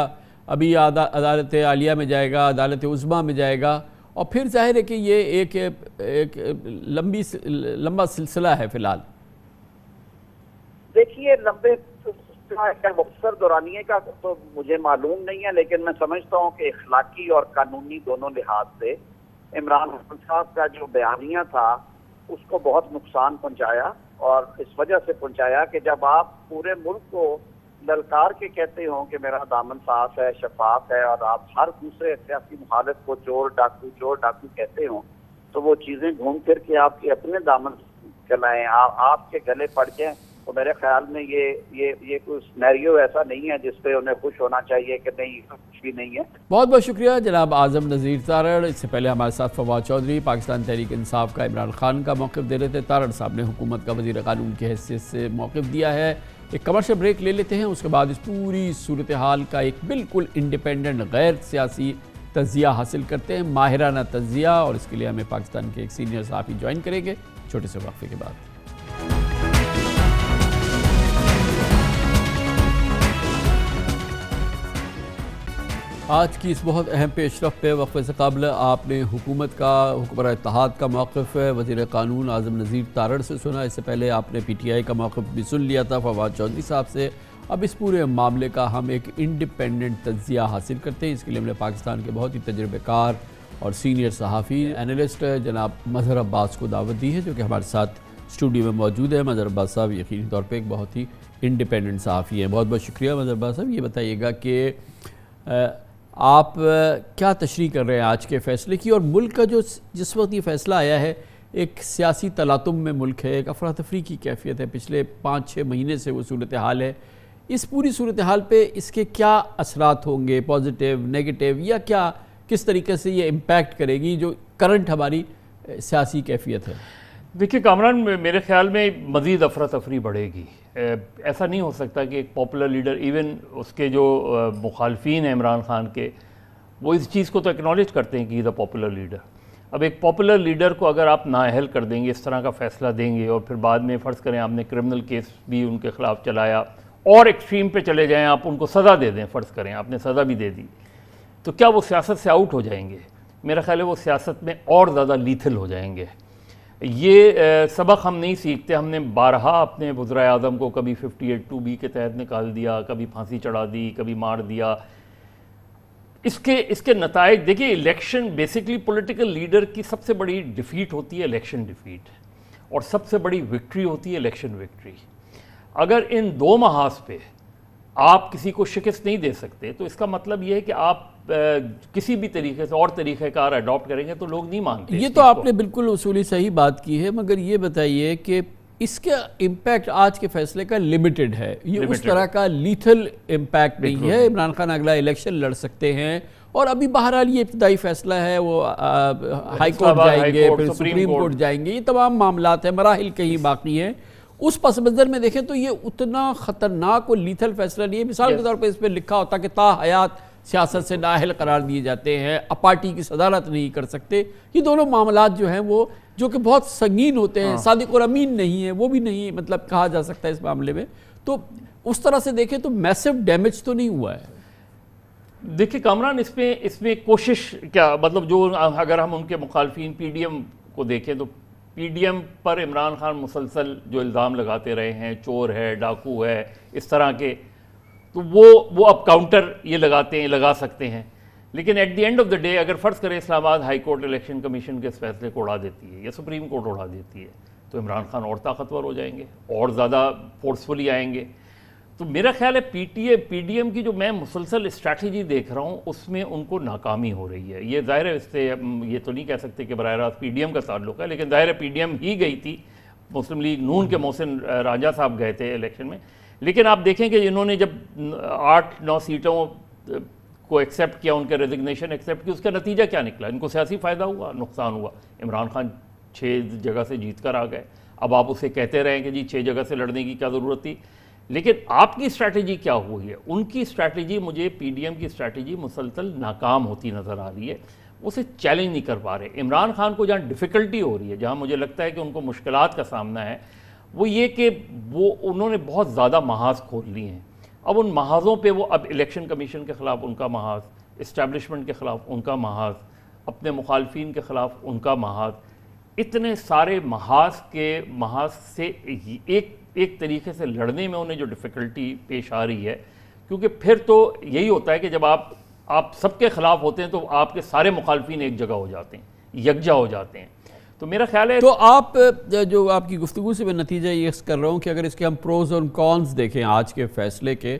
ابھی عدالت عالیہ میں جائے گا، عدالت عظمیٰ میں جائے گا، اور پھر ظاہر ہے کہ یہ ایک لمبا سلسلہ ہے. فی الحال دیکھیے لمبے مختصر دورانیے کا تو مجھے معلوم نہیں ہے، لیکن میں سمجھتا ہوں کہ اخلاقی اور قانونی دونوں لحاظ سے عمران خان صاحب کا جو بیانیہ تھا اس کو بہت نقصان پہنچایا، اور اس وجہ سے پہنچایا کہ جب آپ پورے ملک کو للکار کے کہتے ہوں کہ میرا دامن صاف ہے، شفاف ہے، اور آپ ہر دوسرے سیاسی مخالف کو چور ڈاکو کہتے ہوں، تو وہ چیزیں گھوم پھر کے آپ کے اپنے دامن چلائیں، آپ کے گلے پڑ جائیں. تو میرے خیال میں یہ کوئی سینیریو ایسا نہیں ہے جس پہ انہیں خوش ہونا چاہیے کہ نہیں کچھ بھی نہیں ہے. بہت بہت شکریہ جناب اعظم نذیر تارڑ. اس سے پہلے ہمارے ساتھ فواد چودھری پاکستان تحریک انصاف کا عمران خان کا موقف دے رہے تھے. تارڑ صاحب نے حکومت کا وزیر قانون کی حیثیت سے موقف دیا ہے. ایک کمرشل بریک لے لیتے ہیں، اس کے بعد اس پوری صورتحال کا ایک بالکل انڈیپینڈنٹ غیر سیاسی تجزیہ حاصل کرتے ہیں، ماہرانہ تجزیہ، اور اس کے لیے ہمیں پاکستان کے ایک سینئر صحافی جوائن کریں گے چھوٹے سے وقفے کے بعد. آج کی اس بہت اہم پیش رفت پہ وقفے سے قبل آپ نے حکومت کا، حکمراں اتحاد کا موقف وزیر قانون اعظم نذیر تارڑ سے سنا. اس سے پہلے آپ نے پی ٹی آئی کا موقف بھی سن لیا تھا فواد چودھری صاحب سے. اب اس پورے معاملے کا ہم ایک انڈیپینڈنٹ تجزیہ حاصل کرتے ہیں. اس کے لیے ہم نے پاکستان کے بہت ہی تجربہ کار اور سینئر صحافی اینالسٹ جناب مظہر عباس کو دعوت دی ہے، جو کہ ہمارے ساتھ اسٹوڈیو میں موجود ہے. مظہر عباس صاحب یقینی طور پہ ایک بہت ہی انڈیپینڈنٹ صحافی ہیں. بہت بہت شکریہ مظہر عباس صاحب. یہ بتائیے گا کہ آپ کیا تشریح کر رہے ہیں آج کے فیصلے کی، اور ملک کا جو جس وقت یہ فیصلہ آیا ہے ایک سیاسی تلاطم میں ملک ہے، ایک افراتفری کی کیفیت ہے، پچھلے 5-6 مہینے سے وہ صورتحال ہے. اس پوری صورتحال پہ اس کے کیا اثرات ہوں گے، پازیٹیو، نیگیٹیو، یا کیا کس طریقے سے یہ امپیکٹ کرے گی جو کرنٹ ہماری سیاسی کیفیت ہے؟ دیکھیے کامران، میرے خیال میں مزید افراتفری بڑھے گی. ایسا نہیں ہو سکتا کہ ایک پاپولر لیڈر، ایون اس کے جو مخالفین ہیں عمران خان کے، وہ اس چیز کو تو اکنالج کرتے ہیں کہ از اے پاپولر لیڈر. اب ایک پاپولر لیڈر کو اگر آپ نااہل کر دیں گے، اس طرح کا فیصلہ دیں گے، اور پھر بعد میں فرض کریں آپ نے کرمنل کیس بھی ان کے خلاف چلایا، اور ایکسٹریم پہ چلے جائیں، آپ ان کو سزا دے دیں، فرض کریں آپ نے سزا بھی دے دی، تو کیا وہ سیاست سے آؤٹ ہو جائیں گے؟ میرا خیال ہے وہ سیاست میں اور زیادہ لیتھل ہو جائیں گے. یہ سبق ہم نہیں سیکھتے. ہم نے بارہا اپنے وزرائے اعظم کو کبھی 58(2)B کے تحت نکال دیا، کبھی پھانسی چڑھا دی، کبھی مار دیا. اس کے نتائج دیکھیے. الیکشن بیسکلی پولیٹیکل لیڈر کی سب سے بڑی ڈیفیٹ ہوتی ہے الیکشن ڈیفیٹ، اور سب سے بڑی وکٹری ہوتی ہے الیکشن وکٹری. اگر ان 2 محاذ پہ آپ کسی کو شکست نہیں دے سکتے، تو اس کا مطلب یہ ہے کہ آپ کسی بھی طریقے سے اور طریقہ کار اڈاپٹ کریں گے تو لوگ نہیں مانتے. یہ تو آپ نے بالکل اصولی صحیح بات کی ہے، مگر یہ بتائیے کہ اس کا امپیکٹ آج کے فیصلے کا لمیٹڈ ہے، یہ اس طرح کا لیتھل امپیکٹ نہیں ہے. عمران خان اگلا الیکشن لڑ سکتے ہیں، اور ابھی بہرحال یہ ابتدائی فیصلہ ہے، وہ ہائی کورٹ جائیں گے، پھر سپریم کورٹ جائیں گے، یہ تمام معاملات ہیں، مراحل کہیں باقی ہیں. اس پس منظر میں دیکھیں تو یہ اتنا خطرناک اور لیتھل فیصلہ نہیں ہے. مثال کے طور پہ اس پہ لکھا ہوتا کہ تا حیات سیاست سے نااہل قرار دیے جاتے ہیں، پارٹی کی صدارت نہیں کر سکتے. یہ دونوں معاملات جو ہیں وہ جو کہ بہت سنگین ہوتے ہیں، صادق اور امین نہیں ہیں، وہ بھی نہیں مطلب کہا جا سکتا ہے اس معاملے میں. تو اس طرح سے دیکھیں تو میسو ڈیمیج تو نہیں ہوا ہے. دیکھیں کامران، اس میں کوشش کیا مطلب، جو اگر ہم ان کے مخالفین پی ڈی ایم کو دیکھیں تو پی ڈی ایم پر عمران خان مسلسل جو الزام لگاتے رہے ہیں، چور ہے، ڈاکو ہے، اس طرح کے، تو وہ اب کاؤنٹر یہ لگا سکتے ہیں. لیکن at the end of the day اگر فرض کریں اسلام آباد ہائی کورٹ الیکشن کمیشن کے اس فیصلے کو اڑا دیتی ہے یا سپریم کورٹ اڑا دیتی ہے تو عمران خان اور طاقتور ہو جائیں گے، اور زیادہ فورسفلی آئیں گے. تو میرا خیال ہے پی ڈی ایم کی جو میں مسلسل اسٹریٹجی دیکھ رہا ہوں اس میں ان کو ناکامی ہو رہی ہے. یہ ظاہر ہے، اس سے یہ تو نہیں کہہ سکتے کہ براہ راست پی ڈی ایم کا تعلق ہے، لیکن ظاہر ہے پی ڈی ایم ہی گئی تھی، مسلم لیگ نون کے محسن راجہ صاحب گئے تھے الیکشن میں. لیکن آپ دیکھیں کہ انہوں نے جب 8-9 سیٹوں کو ایکسیپٹ کیا، ان کے ریزگنیشن ایکسیپٹ کی، اس کا نتیجہ کیا نکلا؟ ان کو سیاسی فائدہ ہوا، نقصان ہوا. عمران خان 6 جگہ سے جیت کر آ گئے. اب آپ اسے کہتے رہیں کہ جی 6 جگہ سے لڑنے کی کیا ضرورت تھی. لیکن آپ کی اسٹریٹجی کیا ہوئی ہے؟ ان کی اسٹریٹجی، مجھے پی ڈی ایم کی اسٹریٹجی مسلسل ناکام ہوتی نظر آ رہی ہے. اسے چیلنج نہیں کر پا رہے. عمران خان کو جہاں ڈیفیکلٹی ہو رہی ہے، جہاں مجھے لگتا ہے کہ ان کو مشکلات کا سامنا ہے، وہ یہ کہ انہوں نے بہت زیادہ محاذ کھول لیے ہیں. اب ان محاذوں پہ وہ اب الیکشن کمیشن کے خلاف ان کا محاذ، اسٹیبلشمنٹ کے خلاف ان کا محاذ، اپنے مخالفین کے خلاف ان کا محاذ، اتنے سارے محاذ سے ایک طریقے سے لڑنے میں انہیں جو ڈیفیکلٹی پیش آ رہی ہے. کیونکہ پھر تو یہی ہوتا ہے کہ جب آپ سب کے خلاف ہوتے ہیں تو آپ کے سارے مخالفین ایک جگہ ہو جاتے ہیں، یکجا ہو جاتے ہیں. تو میرا خیال ہے، تو آپ جو آپ کی گفتگو سے میں نتیجہ یہ کر رہا ہوں کہ اگر اس کے ہم پروز اور کونز دیکھیں آج کے فیصلے کے،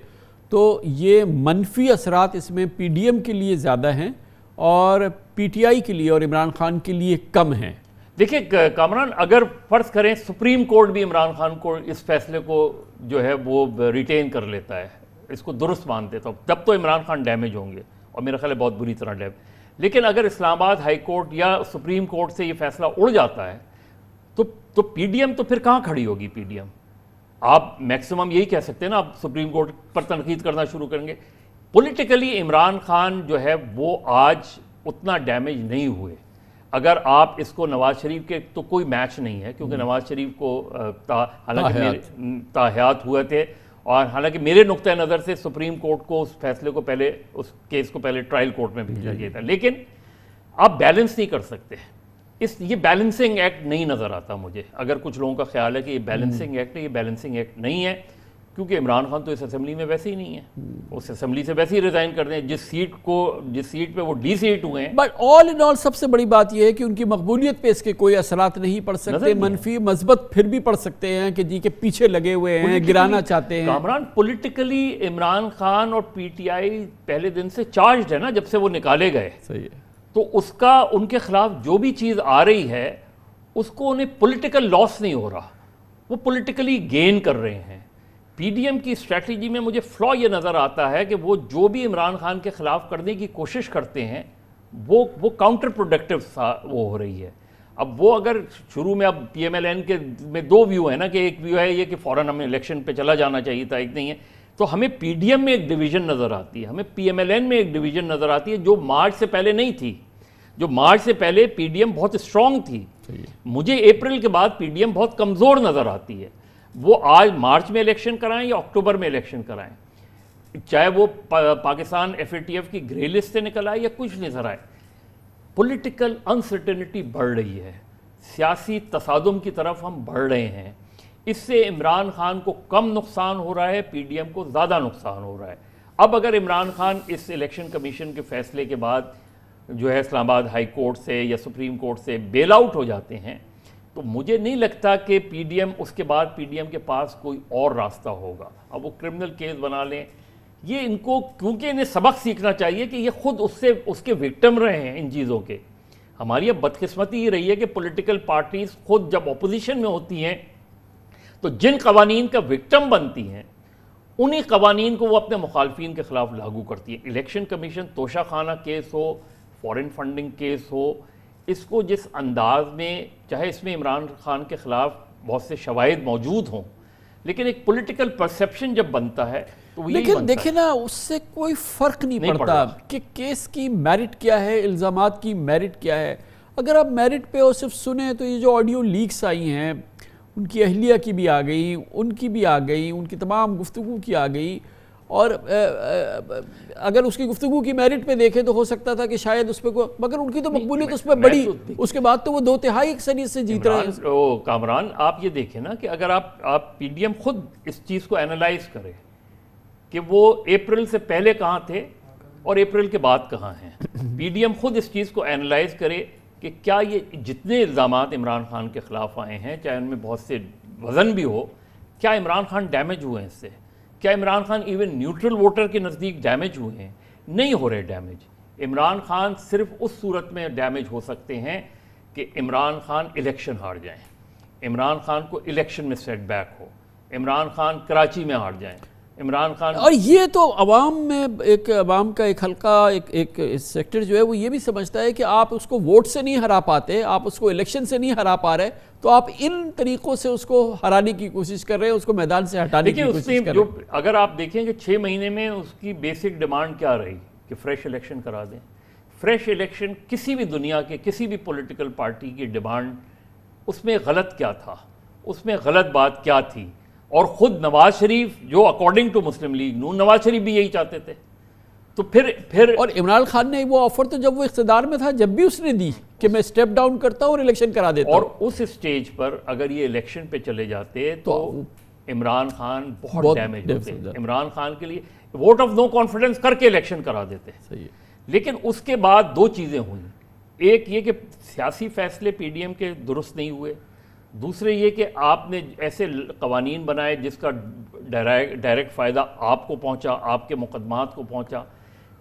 تو یہ منفی اثرات اس میں پی ڈی ایم کے لیے زیادہ ہیں اور پی ٹی آئی کے لیے اور عمران خان کے لیے کم ہیں. دیکھیں کامران، اگر فرض کریں سپریم کورٹ بھی عمران خان کو اس فیصلے کو جو ہے وہ ریٹین کر لیتا ہے، اس کو درست مانتے، تب تو عمران خان ڈیمیج ہوں گے، اور میرا خیال ہے بہت بری طرح ڈیمیج. لیکن اگر اسلام آباد ہائی کورٹ یا سپریم کورٹ سے یہ فیصلہ اڑ جاتا ہے تو پی ڈی ایم تو پھر کہاں کھڑی ہوگی؟ پی ڈی ایم آپ میکسیمم یہی کہہ سکتے ہیں نا، آپ سپریم کورٹ پر تنقید کرنا شروع کریں گے. پولیٹیکلی عمران خان جو ہے وہ آج اتنا ڈیمیج نہیں ہوئے. اگر آپ اس کو نواز شریف کے تو کوئی میچ نہیں ہے، کیونکہ نواز شریف کو حالانکہ تاحیات ہوئے تھے، اور حالانکہ میرے نقطہ نظر سے سپریم کورٹ کو اس فیصلے کو پہلے، اس کیس کو پہلے ٹرائل کورٹ میں بھیجا گیا تھا. لیکن آپ بیلنس نہیں کر سکتے. یہ بیلنسنگ ایکٹ نہیں نظر آتا مجھے. اگر کچھ لوگوں کا خیال ہے کہ یہ بیلنسنگ ایکٹ ہے، یہ بیلنسنگ ایکٹ نہیں ہے، کیونکہ عمران خان تو اس اسمبلی میں ویسے ہی نہیں ہے. اس اسمبلی سے ویسے ہی ریزائن کر دیں جس سیٹ پہ وہ ڈی سیٹ ہوئے ہیں. بٹ آل ان آل سب سے بڑی بات یہ ہے کہ ان کی مقبولیت پہ اس کے کوئی اثرات نہیں پڑ سکتے. منفی مثبت پھر بھی پڑ سکتے ہیں کہ جی کے پیچھے لگے ہوئے ہیں، گرانا چاہتے ہیں. کامران، پولیٹیکلی عمران خان اور پی ٹی آئی پہلے دن سے چارجڈ ہے نا، جب سے وہ نکالے گئے. صحیح ہے. تو اس کا ان کے خلاف جو بھی چیز آ رہی ہے اس کو انہیں پولیٹیکل لاس نہیں ہو رہا، وہ پولیٹیکلی گین کر رہے ہیں. پی ڈی ایم کی اسٹریٹجی میں مجھے فلا یہ نظر آتا ہے کہ وہ جو بھی عمران خان کے خلاف کرنے کی کوشش کرتے ہیں وہ کاؤنٹر پروڈکٹیو وہ ہو رہی ہے. اب وہ اگر شروع میں، اب پی ایم ایل این کے میں 2 ویو ہیں نا، کہ ایک ویو ہے یہ کہ فوراً ہمیں الیکشن پہ چلا جانا چاہیے تھا، ایک نہیں ہے. تو ہمیں پی ڈی ایم میں ایک ڈویژن نظر آتی ہے، ہمیں پی ایم ایل این میں ایک ڈویژن نظر آتی ہے جو مارچ سے پہلے نہیں تھی. جو مارچ سے پہلے پی ڈی ایم بہت اسٹرانگ تھی. مجھے اپریل کے بعد پی ڈی ایم بہت کمزور نظر آتی ہے. وہ آج مارچ میں الیکشن کرائیں یا اکتوبر میں الیکشن کرائیں، چاہے وہ Pakistan F A T F کی گرے لسٹ سے نکل آئے یا کچھ نظر آئے، پولیٹیکل انسرٹینٹی بڑھ رہی ہے. سیاسی تصادم کی طرف ہم بڑھ رہے ہیں. اس سے عمران خان کو کم نقصان ہو رہا ہے، پی ڈی ایم کو زیادہ نقصان ہو رہا ہے. اب اگر عمران خان اس الیکشن کمیشن کے فیصلے کے بعد جو ہے اسلام آباد ہائی کورٹ سے یا سپریم کورٹ سے بیل آؤٹ ہو جاتے ہیں تو مجھے نہیں لگتا کہ پی ڈی ایم اس کے بعد پی ڈی ایم کے پاس کوئی اور راستہ ہوگا. اب وہ کرمنل کیس بنا لیں یہ ان کو کیونکہ انہیں سبق سیکھنا چاہیے کہ یہ خود اس کے وکٹم رہے ہیں ان چیزوں کے. ہماری اب بدقسمتی یہ رہی ہے کہ پولیٹیکل پارٹیز خود جب اپوزیشن میں ہوتی ہیں تو جن قوانین کا وکٹم بنتی ہیں انہی قوانین کو وہ اپنے مخالفین کے خلاف لاگو کرتی ہیں. الیکشن کمیشن توشہ خانہ کیس ہو, فورن فنڈنگ کیس ہو, اس کو جس انداز میں, چاہے اس میں عمران خان کے خلاف بہت سے شواہد موجود ہوں, لیکن ایک پولیٹیکل پرسیپشن جب بنتا ہے تو وہ یہی بنتا ہے. لیکن دیکھیں نا, اس سے کوئی فرق نہیں پڑتا کہ کیس کی میرٹ کیا ہے, الزامات کی میرٹ کیا ہے. اگر آپ میرٹ پہ اور صرف سنیں تو یہ جو آڈیو لیکس آئی ہیں ان کی اہلیہ کی بھی آ گئی, ان کی بھی آ گئی, ان کی تمام گفتگو کی آ گئی, اور اگر اس کی گفتگو کی میرٹ پہ دیکھیں تو ہو سکتا تھا کہ شاید اس پہ کوئی, مگر ان کی تو مقبولیت اس پہ بڑی, اس کے بعد تو وہ 2/3 اکثریت سے جیت رہے ہیں. کامران آپ یہ دیکھیں نا کہ اگر آپ پی ڈی ایم خود اس چیز کو اینالائز کرے کہ وہ اپریل سے پہلے کہاں تھے اور اپریل کے بعد کہاں ہیں, پی ڈی ایم خود اس چیز کو اینالائز کرے کہ کیا یہ جتنے الزامات عمران خان کے خلاف آئے ہیں, چاہے ان میں بہت سے وزن بھی ہو, کیا عمران خان ڈیمیج ہوئے ہیں اس سے؟ کیا Imran Khan even neutral voter کے نزدیک ڈیمیج ہوئے ہیں؟ نہیں ہو رہے ڈیمیج. عمران خان صرف اس صورت میں ڈیمیج ہو سکتے ہیں کہ عمران خان الیکشن ہار جائیں, عمران خان کو الیکشن میں سیٹ بیک ہو, عمران خان کراچی میں ہار جائیں, عمران خان. اور یہ تو عوام میں عوام کا ایک حلقہ, ایک سیکٹر جو ہے وہ یہ بھی سمجھتا ہے کہ آپ اس کو ووٹ سے نہیں ہرا پاتے, آپ اس کو الیکشن سے نہیں ہرا پا رہے, تو آپ ان طریقوں سے اس کو ہرانے کی کوشش کر رہے ہیں, اس کو میدان سے ہٹانے کی کوشش کر رہے ہیں. اگر آپ دیکھیں کہ 6 مہینے میں اس کی بیسک ڈیمانڈ کیا رہی کہ فریش الیکشن کرا دیں. فریش الیکشن کسی بھی دنیا کے کسی بھی پولیٹیکل پارٹی کی ڈیمانڈ, اس میں غلط کیا تھا, اس میں غلط بات کیا تھی؟ اور خود نواز شریف جو اکارڈنگ ٹو مسلم لیگ نون, نواز شریف بھی یہی چاہتے تھے. تو پھر اور عمران خان نے وہ آفر تو جب وہ اقتدار میں تھا جب بھی اس نے دی کہ میں سٹیپ ڈاؤن کرتا ہوں اور الیکشن کرا دیتا ہوں. اور اس سٹیج پر اگر یہ الیکشن پہ چلے جاتے تو عمران خان بہت ڈیمیج ہوتے. عمران خان کے لیے ووٹ آف نو کانفیڈنس کر کے الیکشن کرا دیتے. لیکن اس کے بعد 2 چیزیں ہوئیں. ایک یہ کہ سیاسی فیصلے پی ڈی ایم کے درست نہیں ہوئے, دوسرے یہ کہ آپ نے ایسے قوانین بنائے جس کا ڈائریکٹ فائدہ آپ کو پہنچا, آپ کے مقدمات کو پہنچا,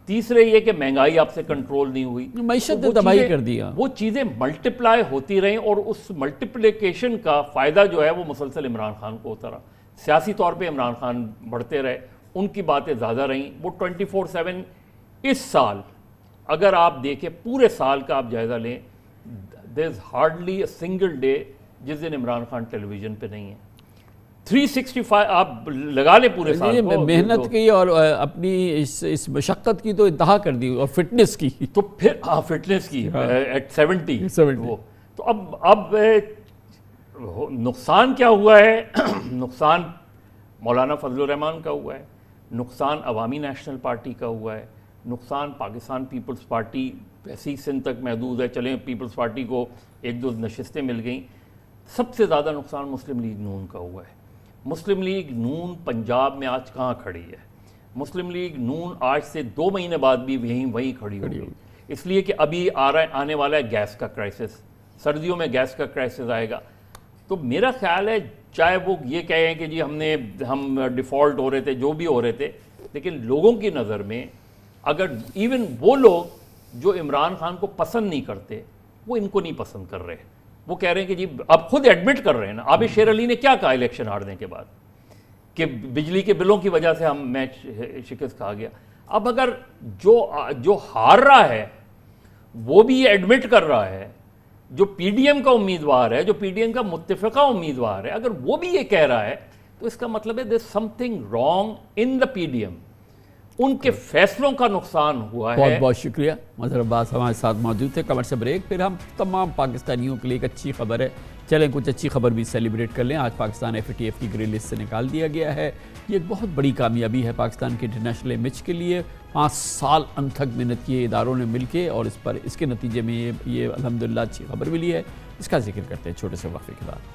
تیسرے یہ کہ مہنگائی آپ سے کنٹرول نہیں ہوئی, معیشت نے تباہی کر دیا. وہ چیزیں ملٹیپلائی ہوتی رہیں اور اس ملٹیپلیکیشن کا فائدہ جو ہے وہ مسلسل عمران خان کو ہوتا رہا. سیاسی طور پہ عمران خان بڑھتے رہے, ان کی باتیں زیادہ رہیں. وہ 24/7 اس سال اگر آپ دیکھیں پورے سال کا آپ جائزہ لیں, there is hardly a single day جس دن عمران خان ٹیلی ویژن پہ نہیں ہے. 365 آپ لگا لیں پورے سال کو. محنت کی اور اپنی اس مشقت کی تو انتہا کر دی, اور فٹنس کی تو پھر فٹنس کی ایٹ 70. تو اب نقصان کیا ہوا ہے؟ نقصان مولانا فضل الرحمان کا ہوا ہے, نقصان عوامی نیشنل پارٹی کا ہوا ہے, نقصان پاکستان پیپلز پارٹی ایسی سندھ تک محدود ہے, چلیں پیپلز پارٹی کو 1-2 نشستیں مل گئیں. سب سے زیادہ نقصان مسلم لیگ نون کا ہوا ہے. مسلم لیگ نون پنجاب میں آج کہاں کھڑی ہے؟ مسلم لیگ نون آج سے 2 مہینے بعد بھی وہیں کھڑی ہوگی, اس لیے کہ ابھی آنے والا ہے گیس کا کرائسس, سردیوں میں گیس کا کرائسس آئے گا. تو میرا خیال ہے چاہے وہ یہ کہیں کہ جی ہم ڈیفالٹ ہو رہے تھے, جو بھی ہو رہے تھے, لیکن لوگوں کی نظر میں اگر ایون وہ لوگ جو عمران خان کو پسند نہیں کرتے وہ ان کو نہیں پسند کر رہے. وہ کہہ رہے ہیں کہ جی اب خود ایڈمٹ کر رہے ہیں نا. عابد شیر علی نے کیا کہا الیکشن ہارنے کے بعد کہ بجلی کے بلوں کی وجہ سے ہم میچ شکست کھا گیا. اب اگر جو ہار رہا ہے وہ بھی یہ ایڈمٹ کر رہا ہے, جو پی ڈی ایم کا امیدوار ہے, جو پی ڈی ایم کا متفقہ امیدوار ہے, اگر وہ بھی یہ کہہ رہا ہے تو اس کا مطلب ہے there something wrong in the P D M. ان کے فیصلوں کا نقصان ہوا ہے. بہت بہت شکریہ. مظہر عباس ہمارے ساتھ موجود تھے. کمرشل بریک, پھر ہم تمام پاکستانیوں کے لیے ایک اچھی خبر ہے, چلیں کچھ اچھی خبر بھی سیلیبریٹ کر لیں. آج پاکستان FATF کی گرے لسٹ سے نکال دیا گیا ہے. یہ ایک بہت بڑی کامیابی ہے پاکستان کے انٹرنیشنل امیج کے لیے. 5 سال انتھک محنت کی اداروں نے مل کے, اور اس کے نتیجے میں یہ الحمدللہ اچھی خبر ملی ہے. اس کا ذکر کرتے ہیں چھوٹے سے وقفے کے بعد.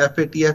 FATF